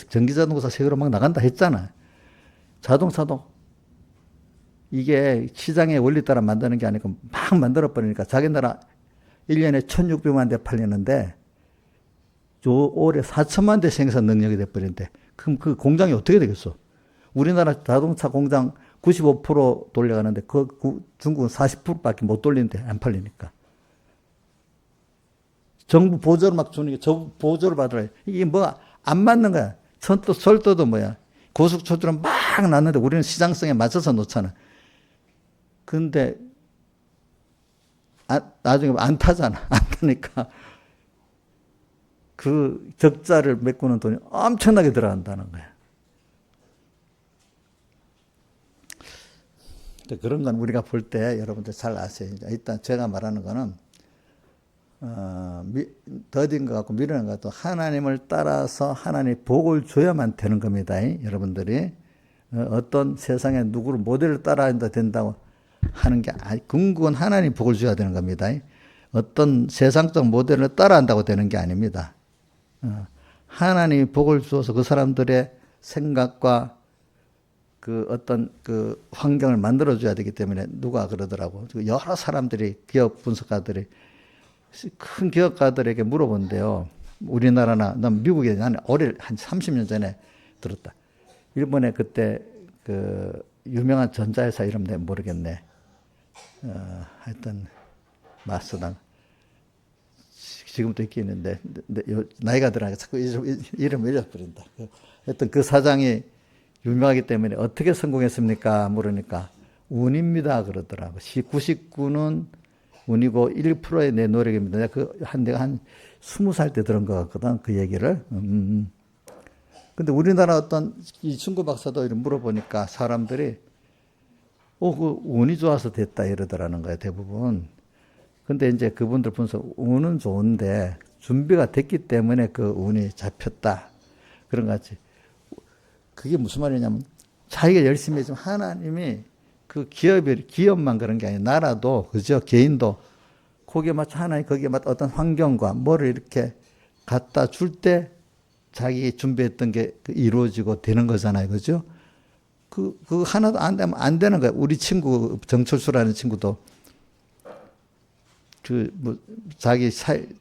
전기자동차 세계로 막 나간다 했잖아. 자동차도 이게 시장의 원리 따라 만드는 게 아니고 막 만들어버리니까 자기 나라 1년에 1600만 대 팔리는데 올해 4천만 대 생산 능력이 돼버리는데 그럼 그 공장이 어떻게 되겠어? 우리나라 자동차 공장 95% 돌려가는데 중국은 40%밖에 못 돌리는데 안 팔리니까. 정부 보조를 막 주는 게 저 보조를 받으라. 이게 뭐가 안 맞는 거야. 철도도 뭐야. 고속철도는 막 났는데 우리는 시장성에 맞춰서 놓잖아. 근데 나중에 안 타잖아. 안 타니까 그 적자를 메꾸는 돈이 엄청나게 들어간다는 거야. 그런 건 우리가 볼 때 여러분들 잘 아세요. 일단 제가 말하는 거는 더딘 것 같고 미련한 것 같고 하나님을 따라서 하나님의 복을 줘야만 되는 겁니다. 여러분들이 어떤 세상에 누구를 모델을 따라야 된다고 하는 게 궁극은 하나님 복을 줘야 되는 겁니다. 어떤 세상적 모델을 따라한다고 되는 게 아닙니다. 하나님이 복을 주어서 그 사람들의 생각과 그 어떤 그 환경을 만들어줘야 되기 때문에 누가 그러더라고. 여러 사람들이 기업 분석가들이 큰 기업가들에게 물어본대요. 우리나라나 미국에 나는 한 30년 전에 들었다. 일본에 그때 그 유명한 전자회사 이름 내가 모르겠네. 하여튼 마스당 지금도 있긴 있는데 나이가 들어가니까 자꾸 이름을 잊어버린다. 하여튼 그 사장이 유명하기 때문에 어떻게 성공했습니까? 물으니까 운입니다 그러더라고. 99는 운이고 1%의 내 노력입니다. 내가 한 20살 때 들은 것 같거든, 그 얘기를. 근데 우리나라 어떤 이 중고 박사도 이런 물어보니까 사람들이 그 운이 좋아서 됐다 이러더라는 거예요, 대부분. 근데 이제 그분들 분석, 운은 좋은데 준비가 됐기 때문에 그 운이 잡혔다. 그런 것 같이. 그게 무슨 말이냐면 자기가 열심히 했지만 하나님이 그 기업만 그런 게 아니라 나라도, 그죠? 개인도 거기에 맞춰 하나님 거기에 맞춰 어떤 환경과 뭐를 이렇게 갖다 줄 때 자기 준비했던 게 이루어지고 되는 거잖아요. 그죠? 그 하나도 안 되면 안 되는 거야. 우리 친구, 정철수라는 친구도 자기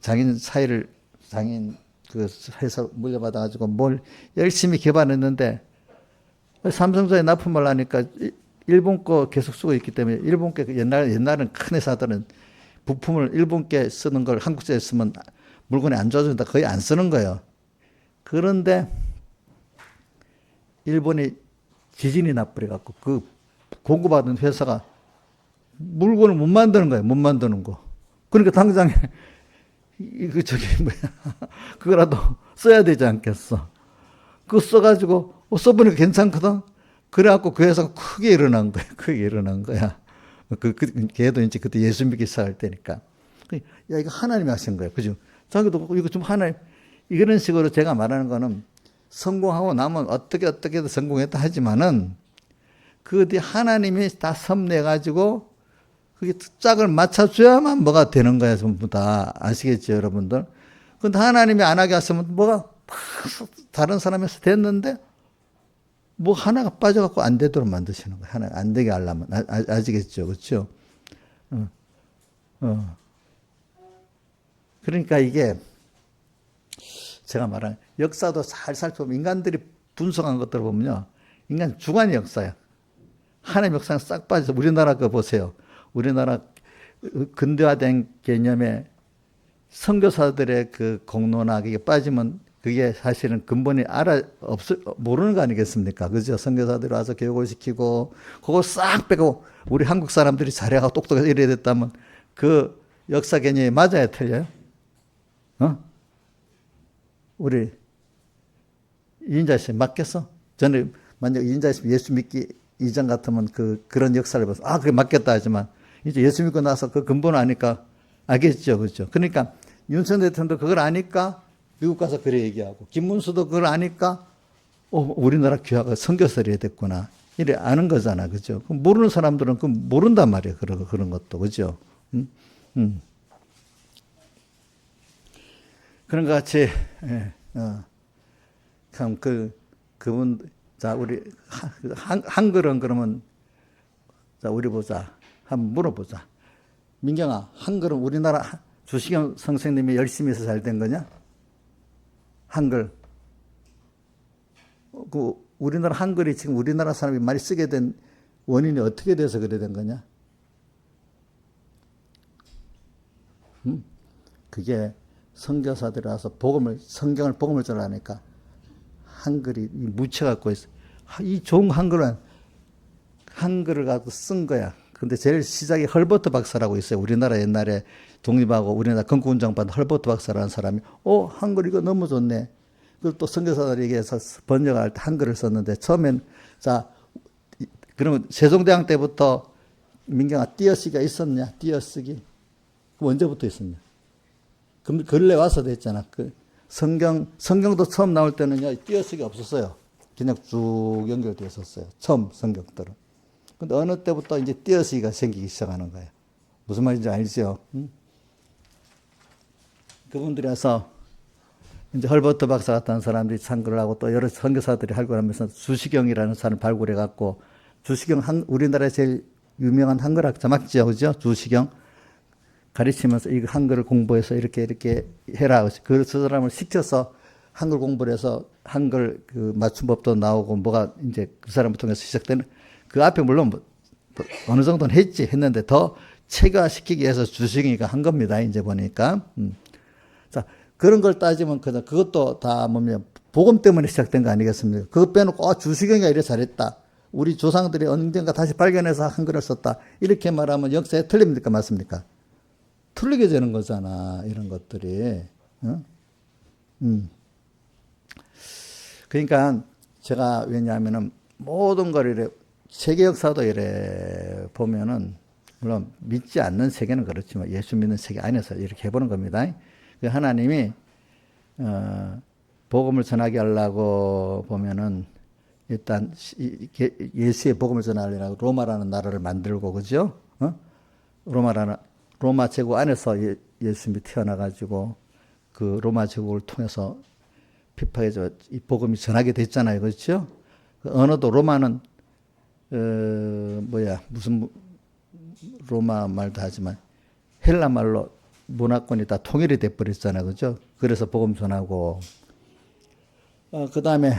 장인 그 회사 물려받아가지고 뭘 열심히 개발했는데 삼성전자에 납품을 하니까 일본 거 계속 쓰고 있기 때문에 일본 게 옛날은 큰 회사들은 부품을 일본 게 쓰는 걸 한국제에 쓰면 물건이 안 좋아진다 거의 안 쓰는 거예요. 그런데 일본이 지진이 나버려갖고 그 공급받은 회사가 물건을 못 만드는 거예요. 못 만드는 거. 그러니까 당장에 그거라도 써야 되지 않겠어. 그거 써가지고 써보니까 괜찮거든. 그래갖고 그 회사가 크게 일어난 거야. 크게 일어난 거야. 걔도 이제 그때 예수 믿기 시작할 때니까. 야, 이거 하나님이 하신 거야. 그죠? 자기도 이거 좀 하나님, 이런 식으로 제가 말하는 거는 성공하고 나면 어떻게든 성공했다 하지만은 그 뒤에 하나님이 다 섭내가지고 그게 짝을 맞춰줘야만 뭐가 되는 거야, 전부 다. 아시겠죠, 여러분들? 근데 하나님이 안 하게 하시면 뭐가 다른 사람에서 됐는데 뭐 하나가 빠져갖고 안 되도록 만드시는 거예요. 하나 안 되게 하려면. 아시겠죠, 그렇죠? 그러니까 이게 제가 말한 역사도 잘 살펴보면 인간들이 분석한 것들을 보면요. 인간 주관의 역사야. 하나님 역사는 싹 빠져서 우리나라 거 보세요. 우리나라 근대화된 개념에 선교사들의 그 공로나 그게 빠지면 그게 사실은 근본이 모르는 거 아니겠습니까? 그죠? 선교사들이 와서 교육을 시키고, 그거 싹 빼고, 우리 한국 사람들이 잘해가 똑똑해서 이래야 됐다면, 그 역사 개념이 맞아야 틀려요? 우리, 이인자 씨 맞겠어? 저는 만약 이인자 씨 예수 믿기 이전 같으면 그런 역사를 봐서, 그게 맞겠다 하지만, 이제 예수 믿고 나서 그 근본을 아니까, 알겠죠? 그죠? 그러니까, 윤석열 대통령도 그걸 아니까, 미국 가서 그래 얘기하고, 김문수도 그걸 아니까, 우리나라 귀화가 선교사를 해야 됐구나. 이래 아는 거잖아. 그죠? 모르는 사람들은 모른단 말이에요. 그런 것도. 그죠? 그런 것 같이, 참, 그분, 자, 우리, 한글은 그러면, 자, 우리 보자. 한번 물어보자. 민경아, 한글은 우리나라 주시경 선생님이 열심히 해서 잘 된 거냐? 한글. 우리나라 한글이 지금 우리나라 사람이 많이 쓰게 된 원인이 어떻게 돼서 그래 된 거냐? 그게 선교사들이 와서 성경을 복음을 전하니까 한글이 묻혀갖고 있어. 이 좋은 한글을 갖고 쓴 거야. 근데 제일 시작이 헐버트 박사라고 있어요. 우리나라 옛날에 독립하고 우리나라 건국운동 받은 헐버트 박사라는 사람이 한글 이거 너무 좋네. 그리고 또 선교사들에게서 번역할 때 한글을 썼는데 처음엔 자 그러면 세종대왕 때부터 민경아 띄어쓰기가 있었냐? 띄어쓰기 언제부터 있었냐? 그럼 근래 와서 됐잖아. 성경도 처음 나올 때는요 띄어쓰기 없었어요. 그냥 쭉 연결되어 있었어요. 처음 성경들은. 근데 어느 때부터 이제 띄어쓰기가 생기기 시작하는 거예요. 무슨 말인지 알죠? 그분들이 와서 이제 헐버트 박사 같은 사람들이 참고를 하고 또 여러 선교사들이 발굴하면서 주시경이라는 사람을 발굴해갖고 주시경 우리나라에 제일 유명한 한글학자 맞죠? 그죠? 주시경 가르치면서 이 한글을 공부해서 이렇게 해라. 그 사람을 시켜서 한글 공부를 해서 한글 그 맞춤법도 나오고 뭐가 이제 그 사람을 통해서 시작되는 그 앞에 물론 어느 정도는 했는데 더 체계화시키기 위해서 주시경이가 한 겁니다. 이제 보니까. 자, 그런 걸 따지면 그것도 다 복음 때문에 시작된 거 아니겠습니까? 그거 빼놓고 주시경이가 이래 잘했다. 우리 조상들이 언젠가 다시 발견해서 한글을 썼다. 이렇게 말하면 역사에 틀립니까? 맞습니까? 틀리게 되는 거잖아. 이런 것들이. 그러니까 제가 왜냐하면은 모든 걸 이래 세계 역사도 이래 보면은 물론 믿지 않는 세계는 그렇지만 예수 믿는 세계 안에서 이렇게 해보는 겁니다. 하나님이 복음을 전하게 하려고 보면은 일단 예수의 복음을 전하려고 로마라는 나라를 만들고 그죠? 로마 제국 안에서 예수님이 태어나가지고 그 로마 제국을 통해서 핍박해서 이 복음이 전하게 됐잖아요, 그렇죠? 언어도 로마는 무슨 로마 말도 하지만 헬라 말로 문화권이 다 통일이 돼 버렸잖아요, 그죠? 그래서 복음 전하고 그 다음에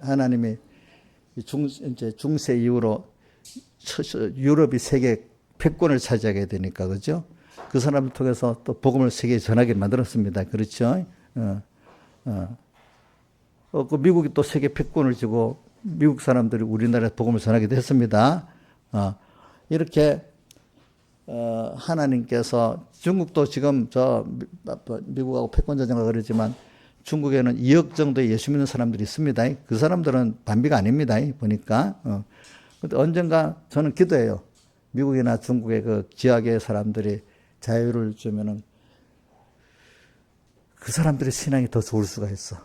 하나님이 이제 중세 이후로 유럽이 세계 패권을 차지하게 되니까, 그죠? 그 사람을 통해서 또 복음을 세계에 전하게 만들었습니다. 그렇죠? 그 미국이 또 세계 패권을 쥐고 미국 사람들이 우리나라에 복음을 전하게 됐습니다. 이렇게 하나님께서 중국도 지금 미국하고 패권 전쟁을 그러지만 중국에는 2억 정도의 예수 믿는 사람들이 있습니다. 그 사람들은 반비가 아닙니다. 보니까. 근데 언젠가 저는 기도해요. 미국이나 중국의 그 지역의 사람들이 자유를 주면은 그 사람들의 신앙이 더 좋을 수가 있어.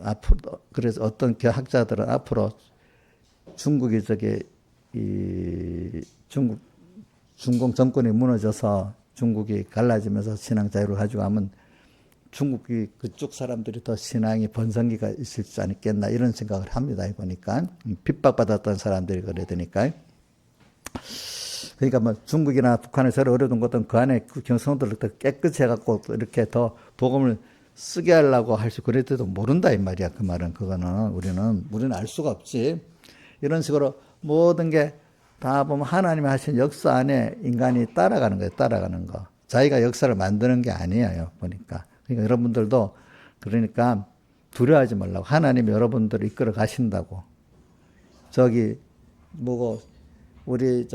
앞으로, 그래서 어떤 학자들은 앞으로 중국이 중공 정권이 무너져서 중국이 갈라지면서 신앙 자유를 가지고 하면 중국이 그쪽 사람들이 더 신앙이 번성기가 있을지 않겠나 이런 생각을 합니다. 보니까 핍박받았던 사람들이 그래야 되니까. 그러니까 뭐 중국이나 북한에서 어려운 것은 그 안에 그 경성들을 더 깨끗이 해갖고 이렇게 더 복음을 쓰게 하려고 할 수 그랬대도 모른다 이 말이야. 그 말은 그거는 우리는 알 수가 없지. 이런 식으로 모든 게 다 보면 하나님이 하신 역사 안에 인간이 따라가는 거예요. 따라가는 거. 자기가 역사를 만드는 게 아니에요. 보니까. 그러니까 여러분들도 그러니까 두려워하지 말라고. 하나님이 여러분들을 이끌어 가신다고. 우리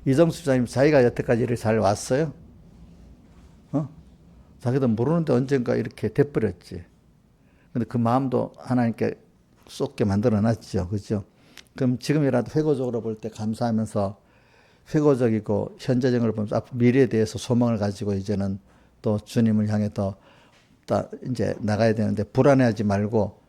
이정수 집사님 자기가 여태까지 이렇게 잘 왔어요? 자기도 모르는데 언젠가 이렇게 돼버렸지. 근데 그 마음도 하나님께 쏟게 만들어 놨죠. 그죠? 그럼 지금이라도 회고적으로 볼 때 감사하면서 회고적이고 현재적으로 보면서 앞으로 미래에 대해서 소망을 가지고 이제는 또 주님을 향해 더 이제 나가야 되는데 불안해하지 말고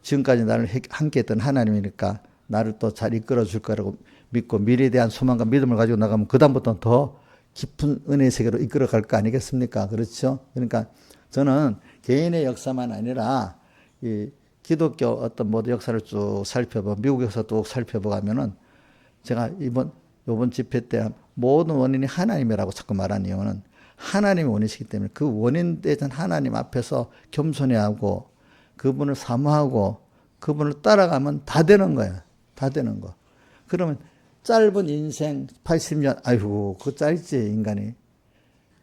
지금까지 나를 함께 했던 하나님이니까 나를 또 잘 이끌어 줄 거라고 믿고 미래에 대한 소망과 믿음을 가지고 나가면 그다음부터는 더 깊은 은혜의 세계로 이끌어 갈 거 아니겠습니까? 그렇죠? 그러니까 저는 개인의 역사만 아니라 이 기독교 어떤 모든 역사를 쭉 살펴보고 미국 역사 쭉 살펴보면은 제가 이번 집회 때 모든 원인이 하나님이라고 자꾸 말하는 이유는 하나님이 원이시기 때문에 그 원인 대전 하나님 앞에서 겸손해하고 그분을 사모하고 그분을 따라가면 다 되는 거예요. 다 되는 거. 그러면 짧은 인생 80년, 아이고, 그거 짧지, 인간이.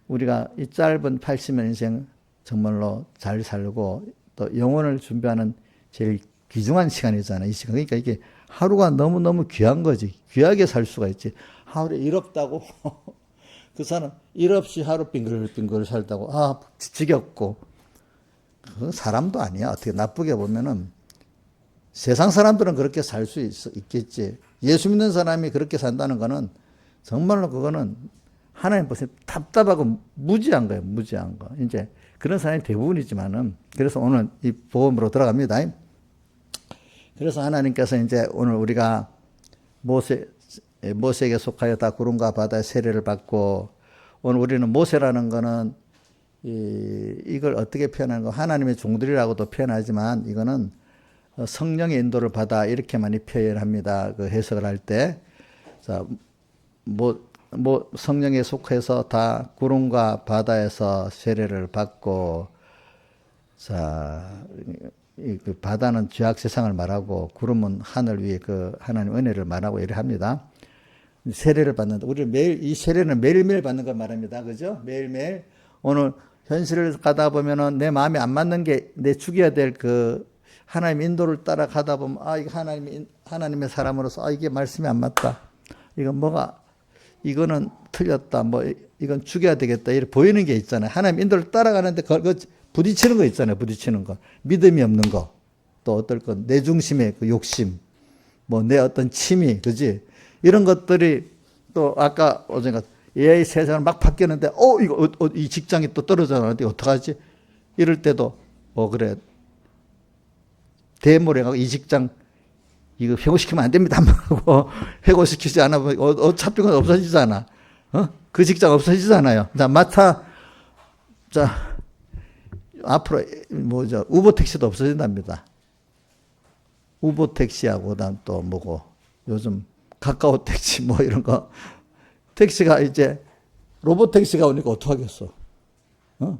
우리가 이 짧은 80년 인생 정말로 잘 살고 또 영혼을 준비하는 제일 귀중한 시간이잖아요. 이 시간. 그러니까 이게 하루가 너무너무 귀한 거지. 귀하게 살 수가 있지. 하루에 일 없다고. 그 사람 일 없이 하루 빙글빙글 살다고. 지겹고. 그건 사람도 아니야. 어떻게 나쁘게 보면은 세상 사람들은 그렇게 살 수 있겠지. 예수 믿는 사람이 그렇게 산다는 거는 정말로 그거는 하나님 보시면 답답하고 무지한 거예요. 무지한 거. 이제 그런 사람이 대부분이지만은 그래서 오늘 이 복음으로 들어갑니다. 그래서 하나님께서 이제 오늘 우리가 모세에게 속하여 다 구름과 바다의 세례를 받고 오늘 우리는 모세라는 거는 이걸 어떻게 표현하는 거 하나님의 종들이라고도 표현하지만 이거는 성령의 인도를 받아 이렇게 많이 표현합니다. 그 해석을 할 때. 자, 성령에 속해서 다 구름과 바다에서 세례를 받고, 자, 그 바다는 죄악 세상을 말하고, 구름은 하늘 위에 그 하나님 은혜를 말하고 이래 합니다. 세례를 받는다. 우리 이 세례는 매일매일 받는 걸 말합니다. 그죠? 매일매일. 오늘 현실을 가다 보면은 내 마음에 안 맞는 게 내 죽여야 될 하나님 인도를 따라가다 보면, 이거 하나님의 사람으로서, 이게 말씀이 안 맞다. 이거는 틀렸다. 이건 죽여야 되겠다. 이렇게 보이는 게 있잖아요. 하나님 인도를 따라가는데, 부딪히는 거 있잖아요. 부딪히는 거. 믿음이 없는 거. 또 어떨 건, 내 중심의 그 욕심. 내 어떤 취미. 그지? 이런 것들이 또 아까 어젠가 AI 세상을 막 바뀌었는데, 이 직장이 또 떨어져 나가는데, 어떡하지? 이럴 때도, 그래. 대모래가고 이 직장 이거 회고시키면 안 됩니다. 하고 회고시키지 않으면 어차피 그건 없어지잖아. 그 직장 없어지잖아요. 자, 앞으로 우버택시도 없어진답니다. 우버택시하고 그다음 또 요즘 가까워택시 이런 거 택시가 이제 로봇 택시가 오니까 어떡하겠어? 어?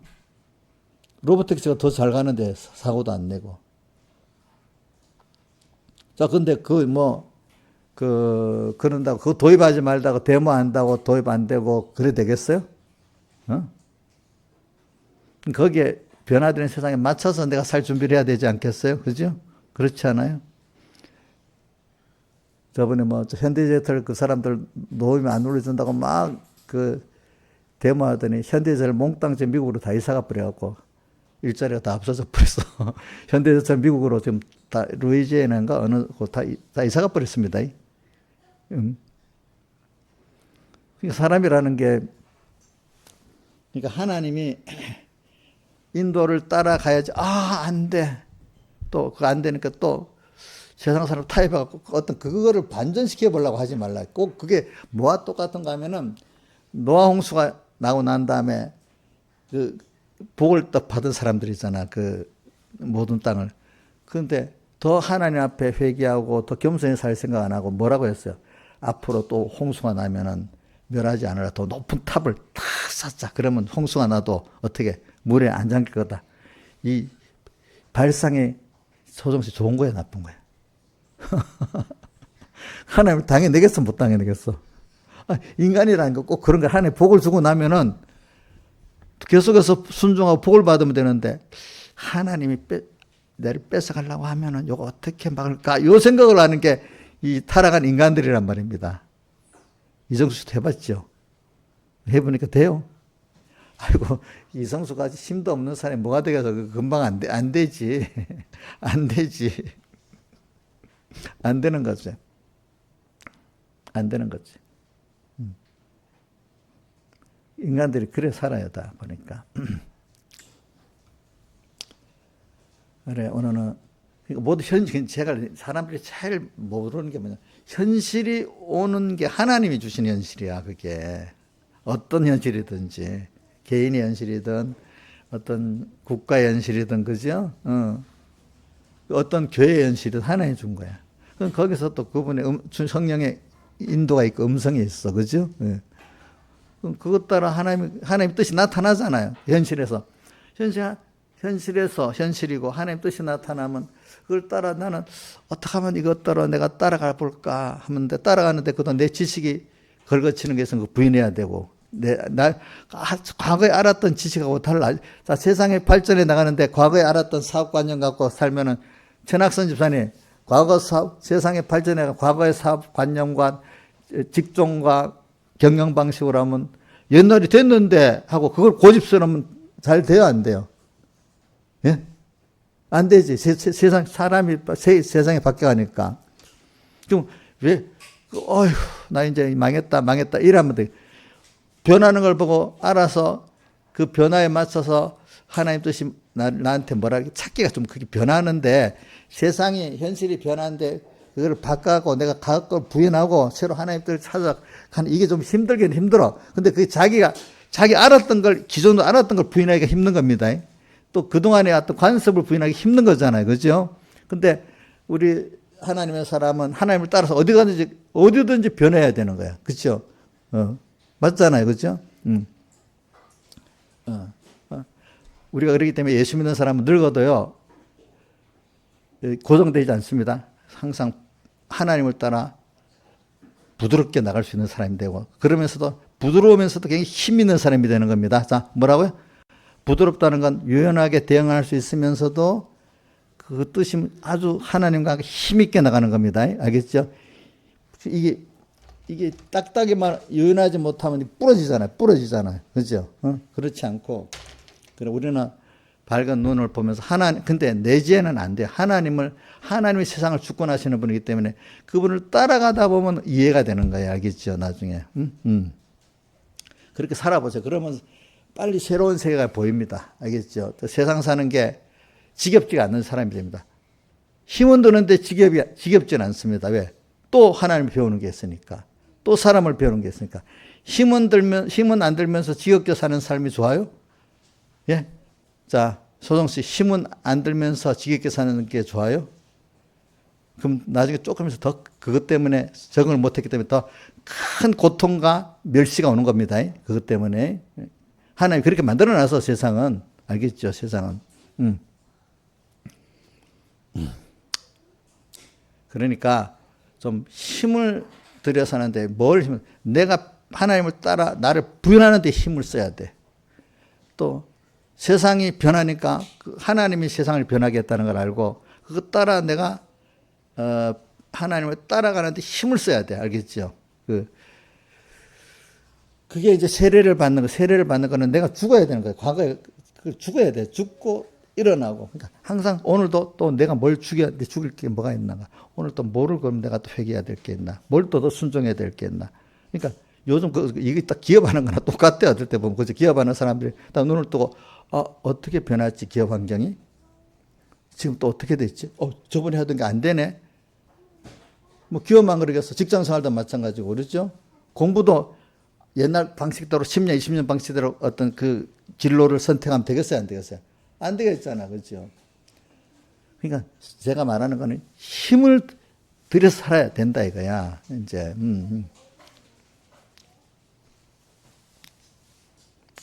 로봇 택시가 더 잘 가는데 사고도 안 내고. 자, 근데 그런다고, 그거 도입하지 말다고 데모한다고 도입 안 되고, 그래 되겠어요? 어? 거기에 변화되는 세상에 맞춰서 내가 살 준비를 해야 되지 않겠어요? 그죠? 그렇지 않아요? 저번에 현대제철 그 사람들 노임이 안 올려준다고 막 데모하더니 현대제철 몽땅 지금 미국으로 다 이사가 버려갖고 일자리가 다 없어져 버렸어. 현대제철 미국으로 지금 다 루이지애나인가 어느 곳 다 이사가 버렸습니다. 그러니까 사람이라는 게, 그러니까 하나님이 인도를 따라가야지. 안 돼. 또 그거 안 되니까 또 세상 사람 타협해갖고 어떤 그거를 반전시켜 보려고 하지 말라. 꼭 그게 뭐와 똑같은가 하면은 노아 홍수가 나고 난 다음에 그 복을 딱 받은 사람들 있잖아. 그 모든 땅을. 그런데 더 하나님 앞에 회개하고 더 겸손히 살 생각 안 하고 뭐라고 했어요? 앞으로 또 홍수가 나면은 멸하지 않으라 더 높은 탑을 탁 쌓자. 그러면 홍수가 나도 어떻게 물에 안 잠길 거다. 이 발상이 소정씨 좋은 거야, 나쁜 거야? 하나님을 당해내겠어, 못 당해내겠어? 인간이라는 거 꼭 그런 거야. 하나님 복을 주고 나면은 계속해서 순종하고 복을 받으면 되는데, 하나님이 내를 뺏어가려고 하면은 이거 어떻게 막을까? 요 생각을 하는 게 이 타락한 인간들이란 말입니다. 이정수 씨도 해봤죠? 해보니까 돼요? 아이고, 이성수가 힘도 없는 사람이 뭐가 되겠어? 금방 안 되지. 안 되지. 안 되는 거죠. 안 되는 거지. 인간들이 그래 살아요, 다 보니까. 그래, 오늘은, 모두 제가 사람들이 제일 모르는 게 뭐냐. 현실이 오는 게 하나님이 주신 현실이야, 그게. 어떤 현실이든지. 개인의 현실이든, 어떤 국가의 현실이든, 그죠? 어떤 교회의 현실이든 하나님이 준 거야. 그럼 거기서 또 그분의 성령의 인도가 있고 음성이 있어, 그죠? 예. 그럼 그것 따라 하나님 뜻이 나타나잖아요. 현실에서. 현실에서 현실이고 하나님 뜻이 나타나면 그걸 따라 나는 어떻게 하면 이것 따라 내가 따라가 볼까 하는데 따라가는데 그동안 내 지식이 걸거치는 게 있으면 부인해야 되고 과거에 알았던 지식하고 달라. 자, 세상에 발전해 나가는데 과거에 알았던 사업관념 갖고 살면은 천학선 집사님 세상에 발전해 과거의 사업관념과 직종과 경영방식으로 하면 옛날이 됐는데 하고 그걸 고집스러우면 잘 돼요, 안 돼요? 예? 안 되지. 세상이 바뀌어가니까. 좀, 나 이제 망했다, 이러면 돼. 변하는 걸 보고 알아서 그 변화에 맞춰서 하나님 뜻이 나한테 뭐라 찾기가 좀 그게 변하는데 세상이, 현실이 변하는데 그걸 바꿔갖고 내가 과거 걸 부인하고 새로 하나님 뜻을 찾아가는 이게 좀 힘들긴 힘들어. 근데 그게 자기 알았던 걸, 기존으로 알았던 걸 부인하기가 힘든 겁니다. 또 그동안의 어떤 관습을 부인하기 힘든 거잖아요. 그죠? 근데 우리 하나님의 사람은 하나님을 따라서 어디든지 변해야 되는 거야. 그죠? 맞잖아요. 그죠? 우리가 그러기 때문에 예수 믿는 사람은 늙어도요, 고정되지 않습니다. 항상 하나님을 따라 부드럽게 나갈 수 있는 사람이 되고, 그러면서도 부드러우면서도 굉장히 힘 있는 사람이 되는 겁니다. 자, 뭐라고요? 부드럽다는 건 유연하게 대응할 수 있으면서도 그 뜻이 아주 하나님과 힘있게 나가는 겁니다. 알겠죠? 이게 딱딱이만 유연하지 못하면 부러지잖아요. 그죠? 그렇지 않고, 그래, 우리는 밝은 눈을 보면서 근데 내지에는 안 돼요. 하나님이 세상을 주권하시는 분이기 때문에 그분을 따라가다 보면 이해가 되는 거예요. 알겠죠? 나중에. 그렇게 살아보세요. 그러면 빨리 새로운 세계가 보입니다. 알겠죠? 세상 사는 게 지겹지가 않는 사람이 됩니다. 힘은 드는데 지겹지는 않습니다. 왜? 또 하나님을 배우는 게 있으니까. 또 사람을 배우는 게 있으니까. 힘은 안 들면서 지겹게 사는 삶이 좋아요? 예? 자, 소정 씨, 힘은 안 들면서 지겹게 사는 게 좋아요? 그럼 나중에 조금 있어 더 그것 때문에 적응을 못했기 때문에 더 큰 고통과 멸시가 오는 겁니다. 그것 때문에 하나님 그렇게 만들어놔서 세상은 알겠죠? 세상은. 그러니까 좀 힘을 들여서 하는데 뭘 힘을 내가 하나님을 따라 나를 부인하는 데 힘을 써야 돼. 또 세상이 변하니까 하나님이 세상을 변하게 했다는 걸 알고 그것 따라 내가 하나님을 따라가는 데 힘을 써야 돼. 알겠죠? 그게 이제 세례를 받는 거. 세례를 받는 거는 내가 죽어야 되는 거예요. 과거에 죽어야 돼. 죽고 일어나고. 그러니까 항상 오늘도 또 내가 뭘 죽일 게 뭐가 있나. 오늘 또 뭐를 그럼 내가 또 회개해야 될 게 있나. 뭘 또 더 순종해야 될 게 있나. 그러니까 요즘 이게 딱 기업하는 거나 똑같아요. 어떨 때 보면 그저 기업하는 사람들이 딱 눈을 뜨고 어떻게 변할지 기업 환경이 지금 또 어떻게 됐지? 저번에 하던 게 안 되네. 뭐 기업만 그러겠어. 직장 생활도 마찬가지고 그렇죠? 공부도 옛날 방식대로 10년, 20년 방식대로 어떤 그 진로를 선택하면 되겠어요, 안 되겠어요? 안 되겠잖아, 그렇죠? 그러니까 제가 말하는 거는 힘을 들여서 살아야 된다 이거야. 이제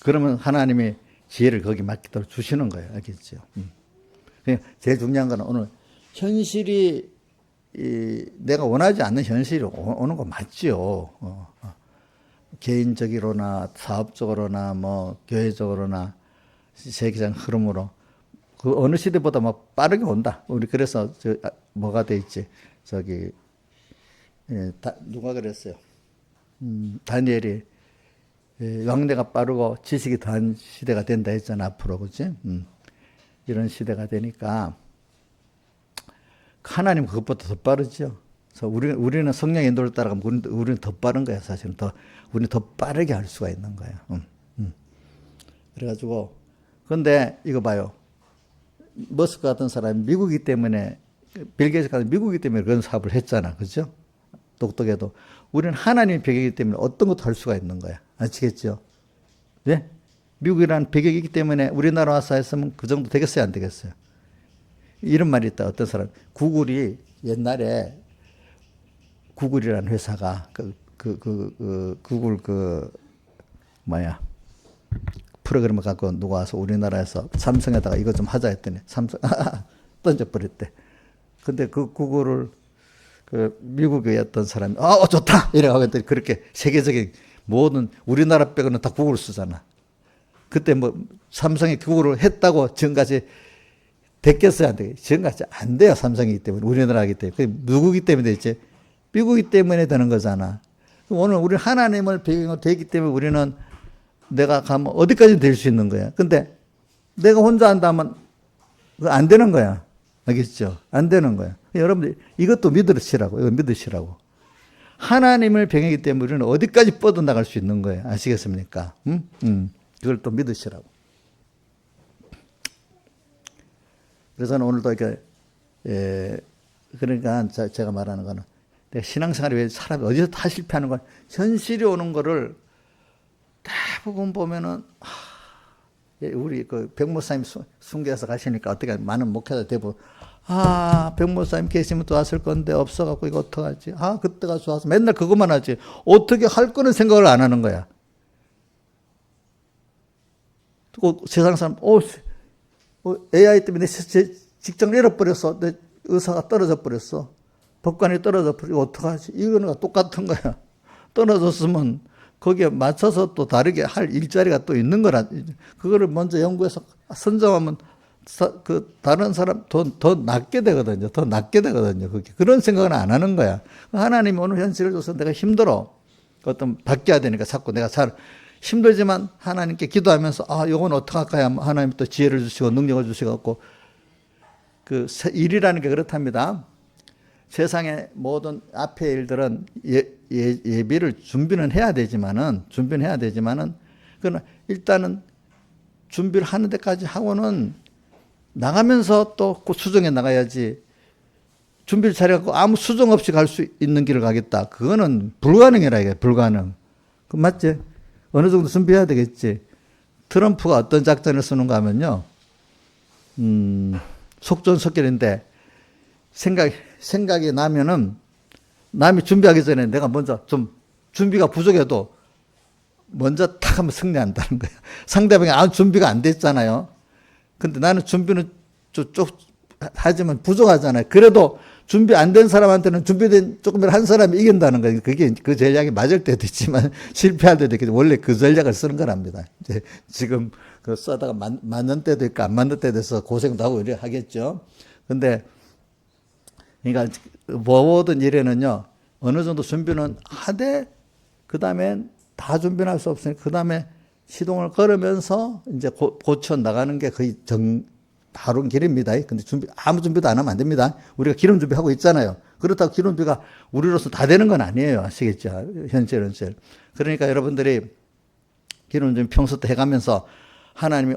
그러면 하나님이 지혜를 거기 맡기도록 주시는 거예요, 알겠죠? 그러니까 제일 중요한 거는 오늘 현실이 내가 원하지 않는 현실이 오는 거 맞죠? 개인적으로나 사업적으로나 뭐 교회적으로나 세계적 흐름으로 그 어느 시대보다 막 빠르게 온다. 우리 그래서 뭐가 돼 있지? 누가 그랬어요? 다니엘이 왕래가 빠르고 지식이 더한 시대가 된다 했잖아. 앞으로 그렇지? 이런 시대가 되니까 하나님 그것보다 더 빠르죠. 그래서 우리는 성령 인도를 따라가면 우리는 더 빠른 거야. 사실은 우리는 더 빠르게 할 수가 있는 거야. 그래가지고 근데 이거 봐요. 머스크 같은 사람이 미국이기 때문에 빌 게이츠 같은 미국이기 때문에 그런 사업을 했잖아. 그렇죠? 똑똑해도 우리는 하나님의 배경이기 때문에 어떤 것도 할 수가 있는 거야. 아시겠죠? 네? 미국이라는 배경이기 때문에 우리나라 와서 했으면 그 정도 되겠어요? 안 되겠어요? 이런 말이 있다. 어떤 사람. 구글이 옛날에 구글이라는 회사가 구글 프로그램을 갖고 누가 와서 우리나라에서 삼성에다가 이거 좀 하자 했더니 삼성 던져버렸대. 근데 그 구글을 미국의 어떤 사람이 좋다 이래가고 했더니 그렇게 세계적인 모든 우리나라 빼고는 다 구글 쓰잖아. 그때 뭐 삼성이 구글을 했다고 지금까지 됐겠어요? 안 되겠어요? 지금까지 안 돼요. 삼성이기 때문에 우리나라이기 때문에. 그게 누구기 때문에 됐지? 미국이기 때문에 되는 거잖아. 오늘 우리 하나님을 배경으로 되기 때문에 우리는 내가 가면 어디까지 될 수 있는 거야. 근데 내가 혼자 한다면 안 되는 거야. 알겠죠? 안 되는 거야. 여러분들 이것도 믿으시라고. 이거 믿으시라고. 하나님을 배경이기 때문에 우리는 어디까지 뻗어나갈 수 있는 거예요. 아시겠습니까? 그걸 또 믿으시라고. 그래서 오늘도 이렇게 그러니까 제가 말하는 거는 내가 신앙생활이 왜 사람이 어디서 다 실패하는 거야. 현실이 오는 거를 대부분 보면은 우리 그 백목사님 순교해서 가시니까 어떻게 많은 목회자 대부분 백목사님 계시면 또 왔을 건데 없어갖고 이거 어떡하지? 그때가 좋아서 맨날 그것만 하지. 어떻게 할 거는 생각을 안 하는 거야. 또 세상 사람 AI 때문에 내 직장을 잃어버렸어. 내 의사가 떨어져 버렸어. 법관이 떨어져 버리고 어떡하지? 이거는 똑같은 거야. 떨어졌으면 거기에 맞춰서 또 다르게 할 일자리가 또 있는 거라. 그거를 먼저 연구해서 선정하면 다른 사람 더 낫게 되거든요. 더 낫게 되거든요. 그런 생각은 안 하는 거야. 하나님이 오늘 현실을 줘서 내가 힘들어. 어떤 바뀌어야 되니까 자꾸 내가 잘 힘들지만 하나님께 기도하면서 이건 어떡할까요? 하나님 또 지혜를 주시고 능력을 주시고 그 일이라는 게 그렇답니다. 세상의 모든 앞의 일들은 예비를 준비는 해야 되지만은 그러나 일단은 준비를 하는 데까지 하고는 나가면서 또 수정해 나가야지. 준비를 잘해갖고 아무 수정 없이 갈 수 있는 길을 가겠다. 그거는 불가능이라 이게 불가능. 그 맞지? 어느 정도 준비해야 되겠지. 트럼프가 어떤 작전을 쓰는가 하면요. 속전속결인데 생각이 나면은 남이 준비하기 전에 내가 먼저 좀 준비가 부족해도 먼저 탁 하면 승리한다는 거예요. 상대방이 아무 준비가 안 됐잖아요. 근데 나는 준비는 쭉 하지만 부족하잖아요. 그래도 준비 안 된 사람한테는 준비된 조금이라도 한 사람이 이긴다는 거예요. 그게 그 전략이 맞을 때도 있지만 실패할 때도 있겠지만 원래 그 전략을 쓰는 거랍니다. 이제 지금 그 써다가 맞는 때도 있고 안 맞는 때도 있어서 고생도 하고 이래 하겠죠. 근데 그러니까 모든 일에는요 어느 정도 준비는 하되 그 다음엔 다 준비는 할 수 없으니까 그 다음에 시동을 걸으면서 이제 고쳐 나가는 게 거의 바른 길입니다. 근데 아무 준비도 안 하면 안 됩니다. 우리가 기름 준비하고 있잖아요. 그렇다고 기름 준비가 우리로서 다 되는 건 아니에요. 아시겠죠? 현실. 그러니까 여러분들이 기름 준비 평소 때 해가면서 하나님이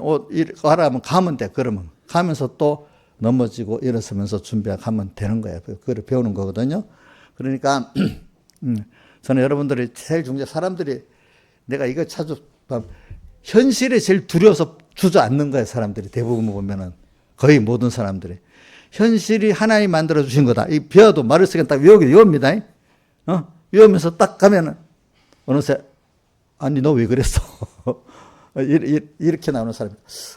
가라 하면 가면 돼. 그러면 가면서 또 넘어지고 일어서면서 준비하면 되는 거예요. 그걸 배우는 거거든요. 그러니까 저는 여러분들이 제일 중요한 사람들이 내가 이거 현실에 제일 두려워서 주저앉는 거예요. 사람들이 대부분 보면은 거의 모든 사람들이 현실이 하나님 만들어 주신 거다. 이 배워도 마르스가 딱 외웁니다. 외우면서 딱 가면은 어느새 아니 너 왜 그랬어? 이렇게 나오는 사람이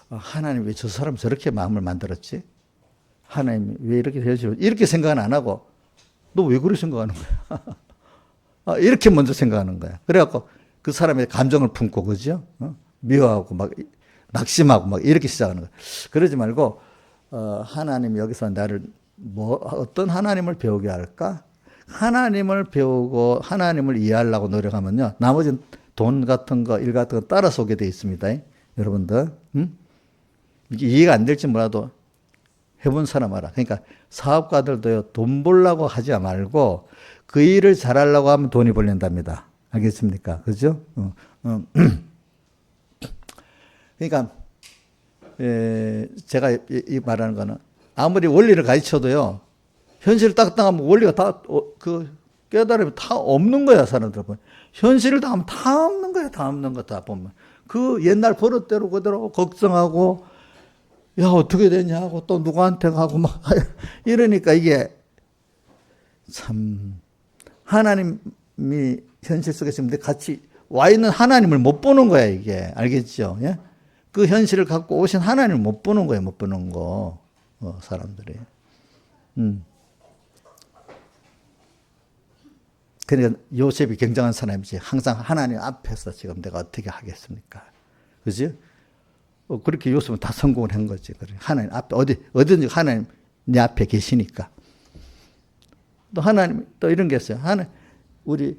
하나님 왜 저 사람 저렇게 마음을 만들었지? 하나님 왜 이렇게 되어지고 이렇게 생각은 안 하고 너 왜 그래 생각하는 거야? 이렇게 먼저 생각하는 거야. 그래갖고 그 사람의 감정을 품고 그죠? 미워하고 막 낙심하고 막 이렇게 시작하는 거야. 그러지 말고 하나님 여기서 나를 어떤 하나님을 배우게 할까? 하나님을 배우고 하나님을 이해하려고 노력하면요. 나머지는 돈 같은 거, 일 같은 거 따라서 오게 돼 있습니다. 여러분들. 이게 이해가 안 될지 몰라도 해본 사람 알아. 그러니까 사업가들도요. 돈 벌려고 하지 말고 그 일을 잘하려고 하면 돈이 벌린답니다. 알겠습니까? 그죠? 그러니까 제가 이 말하는 거는 아무리 원리를 가르쳐도요. 현실을 딱 당하면 원리가 다 깨달음이 다 없는 거야. 사람들 보면. 현실을 당하면 다 없는 거야. 다 없는 거 다 보면. 그 옛날 버릇대로 그대로 걱정하고 야 어떻게 되냐 하고 또 누구한테 가고 막 이러니까 이게 참 하나님이 현실 속에 지금 같이 와 있는 하나님을 못 보는 거야 이게. 알겠죠? 예? 그 현실을 갖고 오신 하나님을 못 보는 거예요. 못 보는 거 사람들이. 그러니까 요셉이 굉장한 사람이지. 항상 하나님 앞에서 지금 내가 어떻게 하겠습니까? 그지? 그렇게 요셉은 다 성공을 한 거지. 하나님 앞에 어디든지 하나님 내 앞에 계시니까. 또 하나님 또 이런 게 있어요. 우리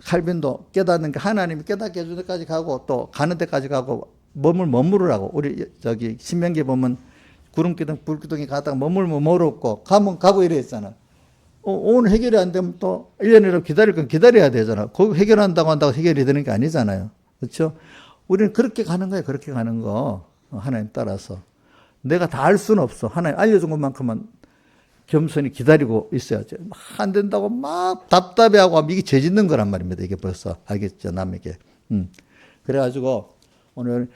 칼빈도 깨닫는 게 하나님이 깨닫게 해주는 데까지 가고 또 가는 데까지 가고 머무르라고. 우리 저기 신명기 보면 구름기둥 불기둥이 가다가 머물면 멀었고 가면 가고 이래 있잖아. 오늘 해결이 안 되면 또 1년이라도 기다릴 건 기다려야 되잖아. 거기 해결한다고 한다고 해결이 되는 게 아니잖아요. 그렇죠? 우리는 그렇게 가는 거예요. 그렇게 가는 거. 하나님 따라서. 내가 다 알 수는 없어. 하나님 알려준 것만큼은 겸손히 기다리고 있어야죠. 안 된다고 막 답답해하고 하면 이게 죄 짓는 거란 말입니다. 이게 벌써. 알겠죠? 남에게. 그래가지고 오늘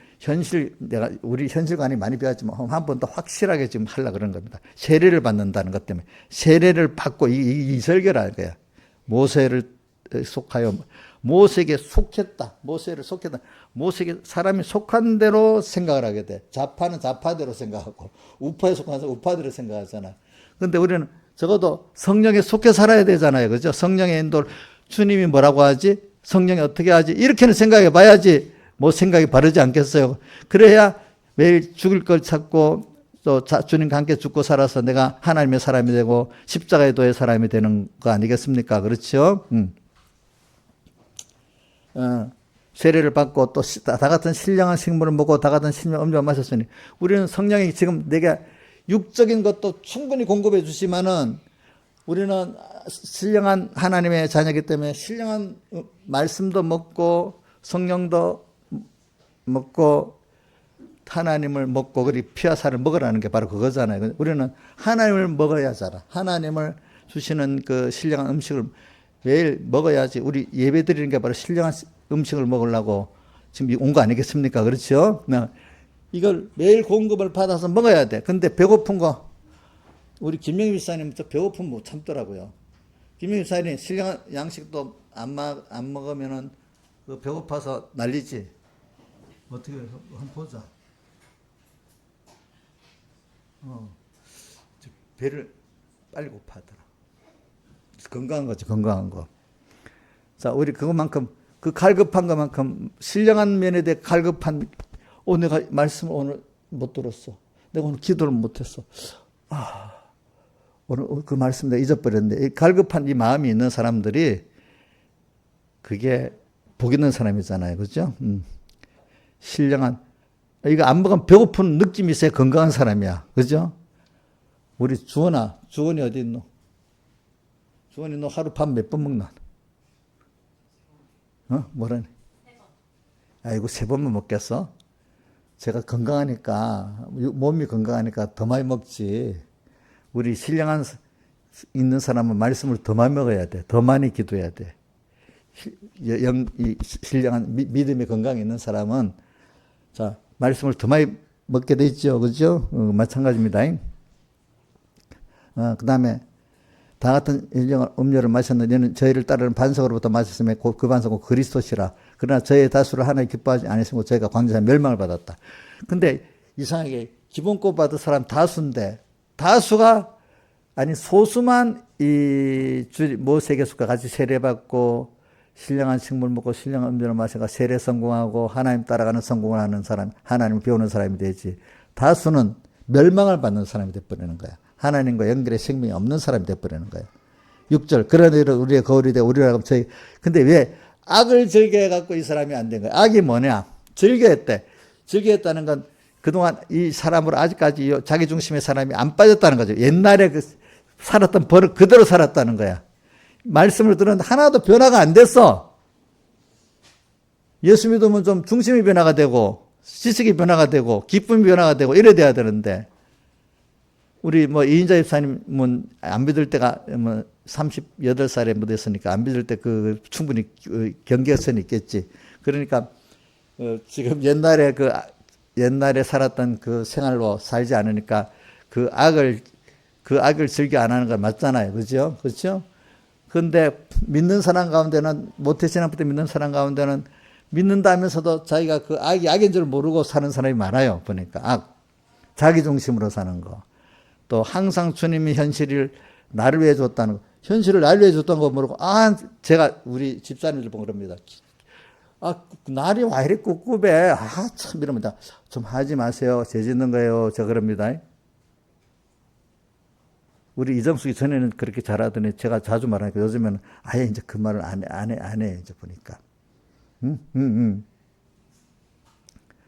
우리 현실관이 많이 배웠지만 한 번 더 확실하게 지금 하려고 그런 겁니다. 세례를 받는다는 것 때문에. 세례를 받고 이 설교를 거야. 모세를 속하여 모세에게 속했다. 모세에게 사람이 속한 대로 생각을 하게 돼. 좌파는 좌파대로 생각하고 우파에 속한 사람 우파대로 생각하잖아. 그런데 우리는 적어도 성령에 속해 살아야 되잖아요. 그죠? 성령의 인도를 주님이 뭐라고 하지? 성령이 어떻게 하지? 이렇게는 생각해 봐야지 뭐 생각이 바르지 않겠어요? 그래야 매일 죽을 걸 찾고 또 주님과 함께 죽고 살아서 내가 하나님의 사람이 되고 십자가의 도의 사람이 되는 거 아니겠습니까? 그렇죠? 세례를 받고 또 다 같은 신령한 식물을 먹고 다 같은 신령한 음료를 마셨으니 우리는 성령이 지금 내가 육적인 것도 충분히 공급해 주시면은 우리는 신령한 하나님의 자녀이기 때문에 신령한 말씀도 먹고 성령도 먹고 하나님을 먹고 그리 피와 살을 먹으라는 게 바로 그거잖아요. 우리는 하나님을 먹어야 하잖아. 하나님을 주시는 그 신령한 음식을 매일 먹어야지. 우리 예배 드리는 게 바로 신령한 음식을 먹으려고 지금 온 거 아니겠습니까? 그렇죠? 이걸 매일 공급을 받아서 먹어야 돼. 근데 배고픈 거 우리 김명희 집사님 저 배고픔 못 참더라고요. 김명희 집사님 신령 양식도 안 먹으면은 그 배고파서 난리지. 어떻게 한번 보자. 배를 빨리 고파하더라. 건강한 거지, 건강한 거. 자, 우리 그것만큼, 그 갈급한 것만큼, 신령한 면에 대해 갈급한, 내가 말씀을 오늘 못 들었어. 내가 오늘 기도를 못했어. 오늘 그 말씀 내가 잊어버렸는데, 이 갈급한 이 마음이 있는 사람들이, 그게 복 있는 사람이잖아요. 그죠? 신령한, 이거 안 먹으면 배고픈 느낌이 있어야 건강한 사람이야. 그죠? 우리 주원이 어디 있노? 주원이 너 하루 밥 몇 번 먹나? 뭐라니? 아이고, 3번만 먹겠어? 제가 건강하니까, 몸이 건강하니까 더 많이 먹지. 우리 신령한 있는 사람은 말씀을 더 많이 먹어야 돼. 더 많이 기도해야 돼. 신령한 믿음의 건강이 있는 사람은, 자, 말씀을 더 많이 먹게 돼 있죠. 그죠? 마찬가지입니다. 그 다음에, 다 같은 음료를 마셨는데 이는 저희를 따르는 반석으로부터 마셨으며 그 반석은 그리스도시라. 그러나 저희의 다수를 하나님 기뻐하지 않으시고 저희가 광주에서 멸망을 받았다. 근데 이상하게 기본권 받은 사람 다수인데 다수가 아니 소수만 이 모세계수과 같이 세례받고 신령한 식물 먹고 신령한 음료를 마셔가 세례 성공하고 하나님 따라가는 성공을 하는 사람, 하나님을 배우는 사람이 되지. 다수는 멸망을 받는 사람이 되어버리는 거야. 하나님과 연결의 생명이 없는 사람이 되어버리는 거예요. 6절. 그러나 우리의 거울이 되 우리라고 저희. 근데 왜 악을 즐겨해갖고 이 사람이 안 된 거야? 악이 뭐냐? 즐겨했대. 즐겨했다는 건 그동안 이 사람으로 아직까지 자기 중심의 사람이 안 빠졌다는 거죠. 옛날에 그 살았던 버릇 그대로 살았다는 거야. 말씀을 들었는데 하나도 변화가 안 됐어. 예수 믿으면 좀 중심이 변화가 되고 지식이 변화가 되고 기쁨이 변화가 되고 이래 돼야 되는데 우리 이인자 집사님은 안 믿을 때가 38살에 묻었으니까 안 믿을 때 그 충분히 경계선이 있겠지. 그러니까 지금 옛날에 살았던 그 생활로 살지 않으니까 그 악을 즐겨 안 하는 건 맞잖아요. 그죠? 그렇죠? 근데 믿는 사람 가운데는 모태신앙부터 믿는 사람 가운데는 믿는다면서도 자기가 그 악이 악인 줄 모르고 사는 사람이 많아요. 보니까 자기 중심으로 사는 거. 또 항상 주님이 현실을 나를 위해 줬다는 거. 현실을 나를 위해 줬다는 거 모르고 제가 우리 집사님들 보면 그럽니다. 날이 와 이리 꿉꿉해. 참 이럽니다. 좀 하지 마세요. 죄 짓는 거예요. 저 그럽니다. 우리 이정숙이 전에는 그렇게 잘하더니 제가 자주 말하니까 요즘에는 아예 이제 그 말을 안 해. 이제 보니까.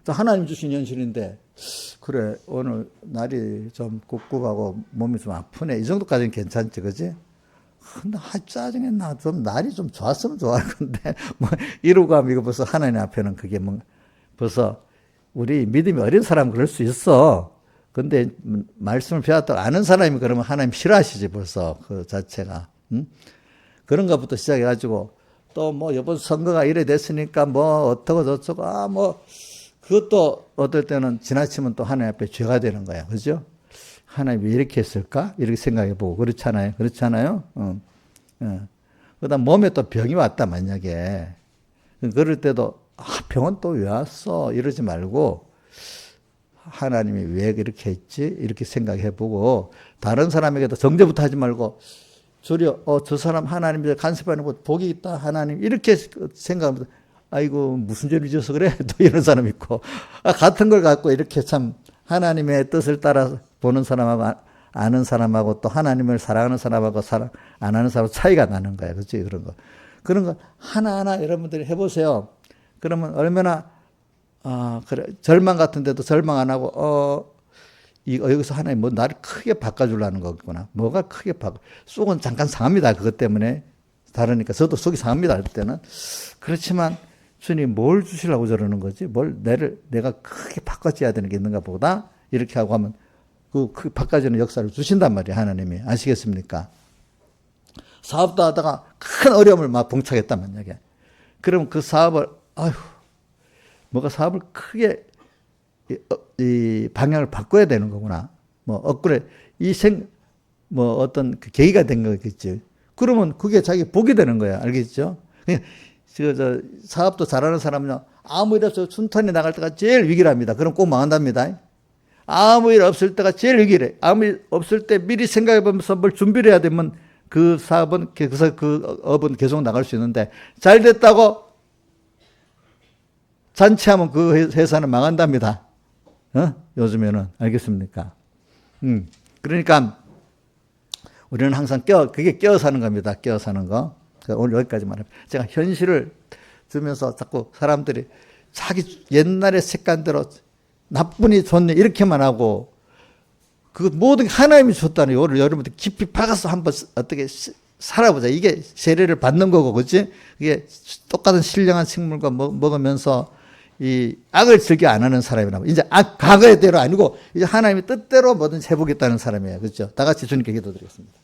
하나님 주신 현실인데 그래 오늘 날이 좀 꿉꿉하고 몸이 좀 아프네 이 정도까지는 괜찮지 그지? 근데 짜증이 나 좀 날이 좀 좋았으면 좋을 건데 이러고 하면 이거 벌써 하나님 앞에는 그게 벌써 우리 믿음이 어린 사람은 그럴 수 있어. 근데 말씀을 배웠다고 아는 사람이 그러면 하나님 싫어하시지 벌써 그 자체가. 그런 것부터 시작해가지고 또 이번 선거가 이래 됐으니까 어떻고 저쩌고 그것도 어떨 때는 지나치면 또 하나님 앞에 죄가 되는 거야. 그죠? 하나님 왜 이렇게 했을까? 이렇게 생각해 보고. 그렇잖아요. 그렇잖아요. 그 다음 몸에 또 병이 왔다, 만약에. 그럴 때도, 병은 또 왜 왔어? 이러지 말고, 하나님이 왜 이렇게 했지? 이렇게 생각해 보고, 다른 사람에게도 정죄부터 하지 말고, 주려, 저 사람 하나님이 간섭하는 곳 복이 있다, 하나님. 이렇게 생각하면서, 아이고 무슨 죄를 지어서 그래? 또 이런 사람 있고 같은 걸 갖고 이렇게 참 하나님의 뜻을 따라 보는 사람하고 아는 사람하고 또 하나님을 사랑하는 사람하고 사랑 안 하는 사람하고 차이가 나는 거야. 그렇지? 그런 거 하나하나 여러분들이 해보세요. 그러면 얼마나 그래 절망 같은데도 절망 안 하고 여기서 하나님 나를 크게 바꿔주려는 거구나. 뭐가 크게 속은 잠깐 상합니다. 그것 때문에 다르니까 저도 속이 상합니다. 할 때는 그렇지만 주님 뭘 주시려고 저러는 거지? 내가 크게 바꿔줘야 되는 게 있는가 보다? 이렇게 하고 하면 그 바꿔주는 역사를 주신단 말이에요. 하나님이. 아시겠습니까? 사업도 하다가 큰 어려움을 막 봉착했단 만약에. 그러면 그 사업을, 뭐가 사업을 크게 이 방향을 바꿔야 되는 거구나. 엇그래. 뭐 어떤 그 계기가 된 거겠죠. 그러면 그게 자기 복이 되는 거야. 알겠죠? 저 사업도 잘하는 사람은요, 아무 일 없어 순탄이 나갈 때가 제일 위기랍니다. 그럼 꼭 망한답니다. 아무 일 없을 때가 제일 위기래. 아무 일 없을 때 미리 생각해 보면서 뭘 준비를 해야 되면 그 사업은, 그 업은 계속 나갈 수 있는데, 잘 됐다고 잔치하면 그 회사는 망한답니다. 요즘에는. 알겠습니까? 그러니까 우리는 항상 그게 깨어 사는 겁니다. 깨어 사는 거. 오늘 여기까지만 합니다. 제가 현실을 주면서 자꾸 사람들이 자기 옛날의 습관대로 나쁘니 좋니 이렇게만 하고, 그 모든 게 하나님이 줬다는 이거를 여러분들 깊이 박아서 한번 어떻게 살아보자. 이게 세례를 받는 거고, 그렇지? 이게 똑같은 신령한 식물과 먹으면서 이 악을 즐겨 안 하는 사람이라고. 이제 과거의 대로 아니고 이제 하나님의 뜻대로 뭐든지 해보겠다는 사람이에요. 그렇죠? 다 같이 주님께 기도드리겠습니다.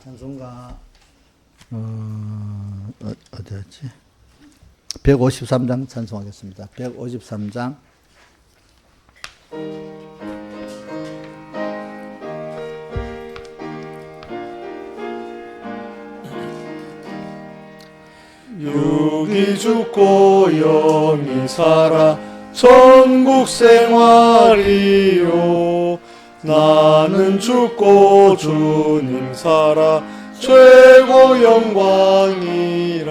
찬송가 어디였지? 153장 찬송하겠습니다. 153장. 육이 죽고 영이 살아 천국 생활이요. 나는 죽고 주님 살아 최고 영광이라.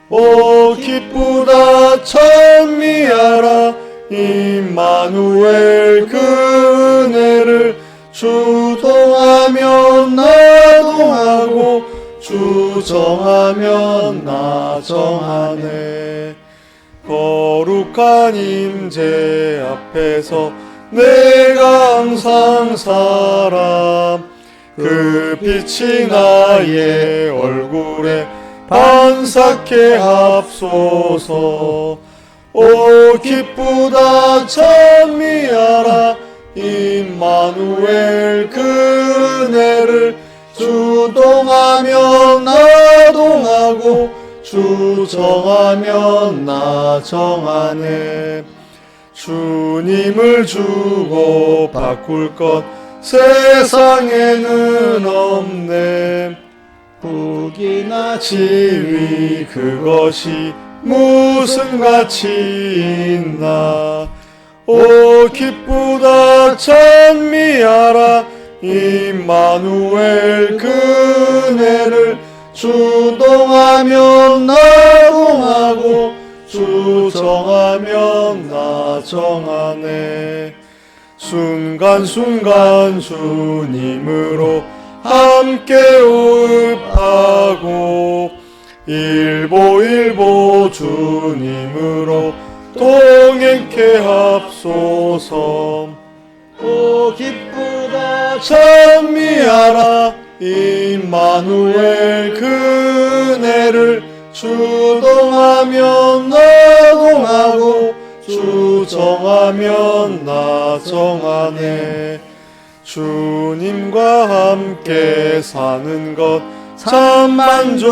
오 기쁘다 찬미하라 임마누엘 그 은혜를 주동하면 나동하고 주정하면 나 정하네. 거룩한 임재 앞에서 내가 항상 살아. 그 빛이 나의 얼굴에 반삭해 합소서. 오 기쁘다 찬미하라 임마누엘 그 은혜를 주동하면 나동하고 주정하면 나 정하네. 주님을 주고 바꿀 것 세상에는 없네. 북이나 지위 그것이 무슨 가치 있나. 오 기쁘다 찬미하라 임마누엘 그 은혜를 주동하면 나동하고 주정하면 나 정하네. 순간순간 주님으로 함께 호흡하고 일보일보 주님으로 동행케 합소서. 오 기쁘다 찬미하라 임마누엘 그 은혜를 주동하면 나동하고 주정하면 나 정하네. 주님과 함께 사는 것 참 만족이로다.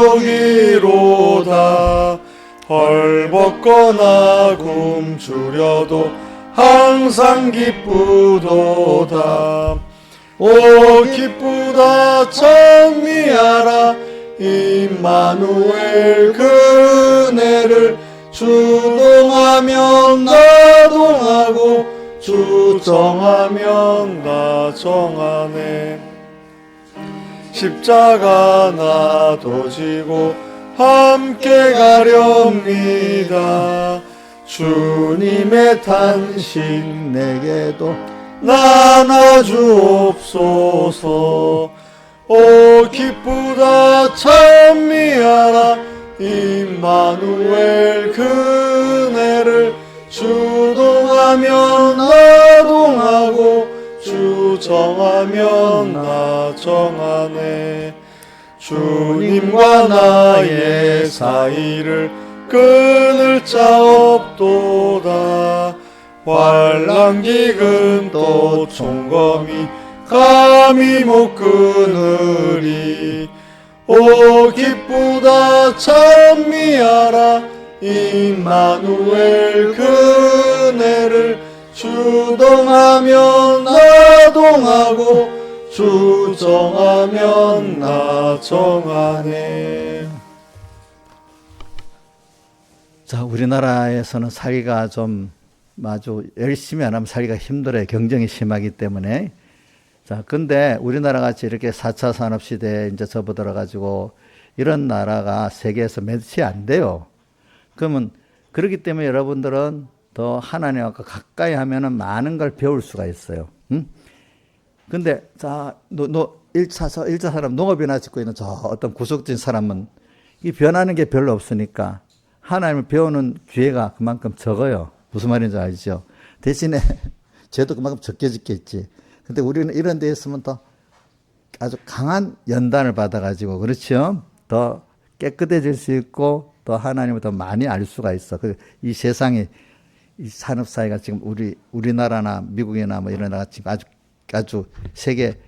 헐벗거나 굶주려도 항상 기쁘도다. 오 기쁘다 찬미하라 임마누엘 그네를 주동하면 나동하고 주정하면 나 정하네 십자가 나도 지고 함께 가렵니다 주님의 탄식 내게도 나눠주옵소서 오 기쁘다 찬미하라 임마누엘 그네를 주동하면 나동하고 주정하면 나 정하네 주님과 나의 사이를 끊을 자 없도다 환난기근 또 총검이 감히 못 끊으리 오 기쁘다 찬미하라 임마누엘 그네를 주동하면 나동하고 주정하면 나 정하네. 자, 우리나라에서는 살기가 좀 아주 열심히 안 하면 살기가 힘들어요. 경쟁이 심하기 때문에. 자, 근데 우리나라 같이 이렇게 4차 산업시대에 이제 접어들어가지고 이런 나라가 세계에서 몇이 안 돼요. 그러면 그렇기 때문에 여러분들은 더 하나님과 가까이 하면은 많은 걸 배울 수가 있어요. 응? 근데 자, 너 1차 사람 농업이나 짓고 있는 저 어떤 구석진 사람은 이 변하는 게 별로 없으니까 하나님을 배우는 기회가 그만큼 적어요. 무슨 말인지 알죠? 대신에 죄도 그만큼 적게 짓겠지. 근데 우리는 이런 데 있으면 더 아주 강한 연단을 받아가지고, 그렇죠? 더 깨끗해질 수 있고, 더 하나님을 더 많이 알 수가 있어. 이 세상이, 이 산업 사회가 지금 우리나라나 미국이나 뭐 이런 나라 지금 아주 세계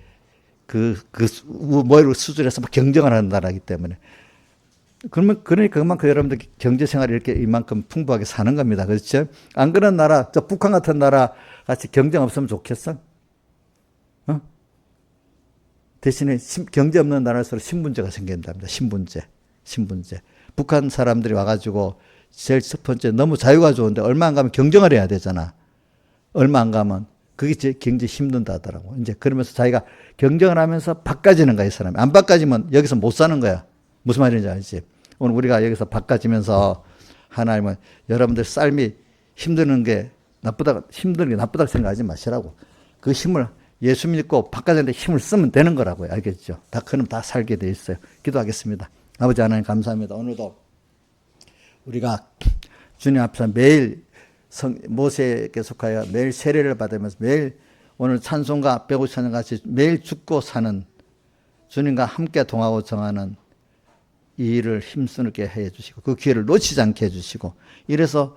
뭐 수준에서 막 경쟁을 하는 나라이기 때문에. 그러니까 그만큼 여러분들 경제 생활이 이렇게 이만큼 풍부하게 사는 겁니다. 그렇죠? 안 그런 나라, 저 북한 같은 나라 같이 경쟁 없으면 좋겠어? 어? 대신에 경제 없는 나라에서 신분제가 생긴답니다. 신분제. 북한 사람들이 와가지고 제일 첫 번째 너무 자유가 좋은데 얼마 안 가면 경쟁을 해야 되잖아. 얼마 안 가면 그게 제일 굉장히 힘든다 하더라고. 이제 그러면서 자기가 경쟁을 하면서 바꿔지는 거야, 이 사람이. 안 바꿔지면 여기서 못 사는 거야. 무슨 말인지 알지? 오늘 우리가 여기서 바꿔지면서 하나님은 여러분들 삶이 힘든 게 나쁘다고 생각하지 마시라고. 그 힘을 예수 믿고 바꿔지는데 힘을 쓰면 되는 거라고요. 알겠죠? 그럼 다 살게 돼 있어요. 기도하겠습니다. 아버지 하나님 감사합니다. 오늘도 우리가 주님 앞에서 매일 모세에게 속하여 매일 세례를 받으면서 매일 오늘 찬송가 150년 같이 매일 죽고 사는 주님과 함께 동하고 정하는 이 일을 힘쓰게 해 주시고 그 기회를 놓치지 않게 해 주시고 이래서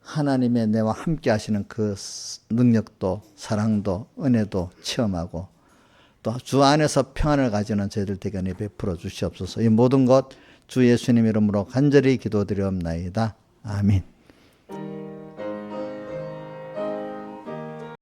하나님의 내와 함께 하시는 그 능력도 사랑도 은혜도 체험하고 또 주 안에서 평안을 가지는 저희들 대견히 베풀어 주시옵소서. 이 모든 것 주 예수님 이름으로 간절히 기도드리옵나이다. 아멘.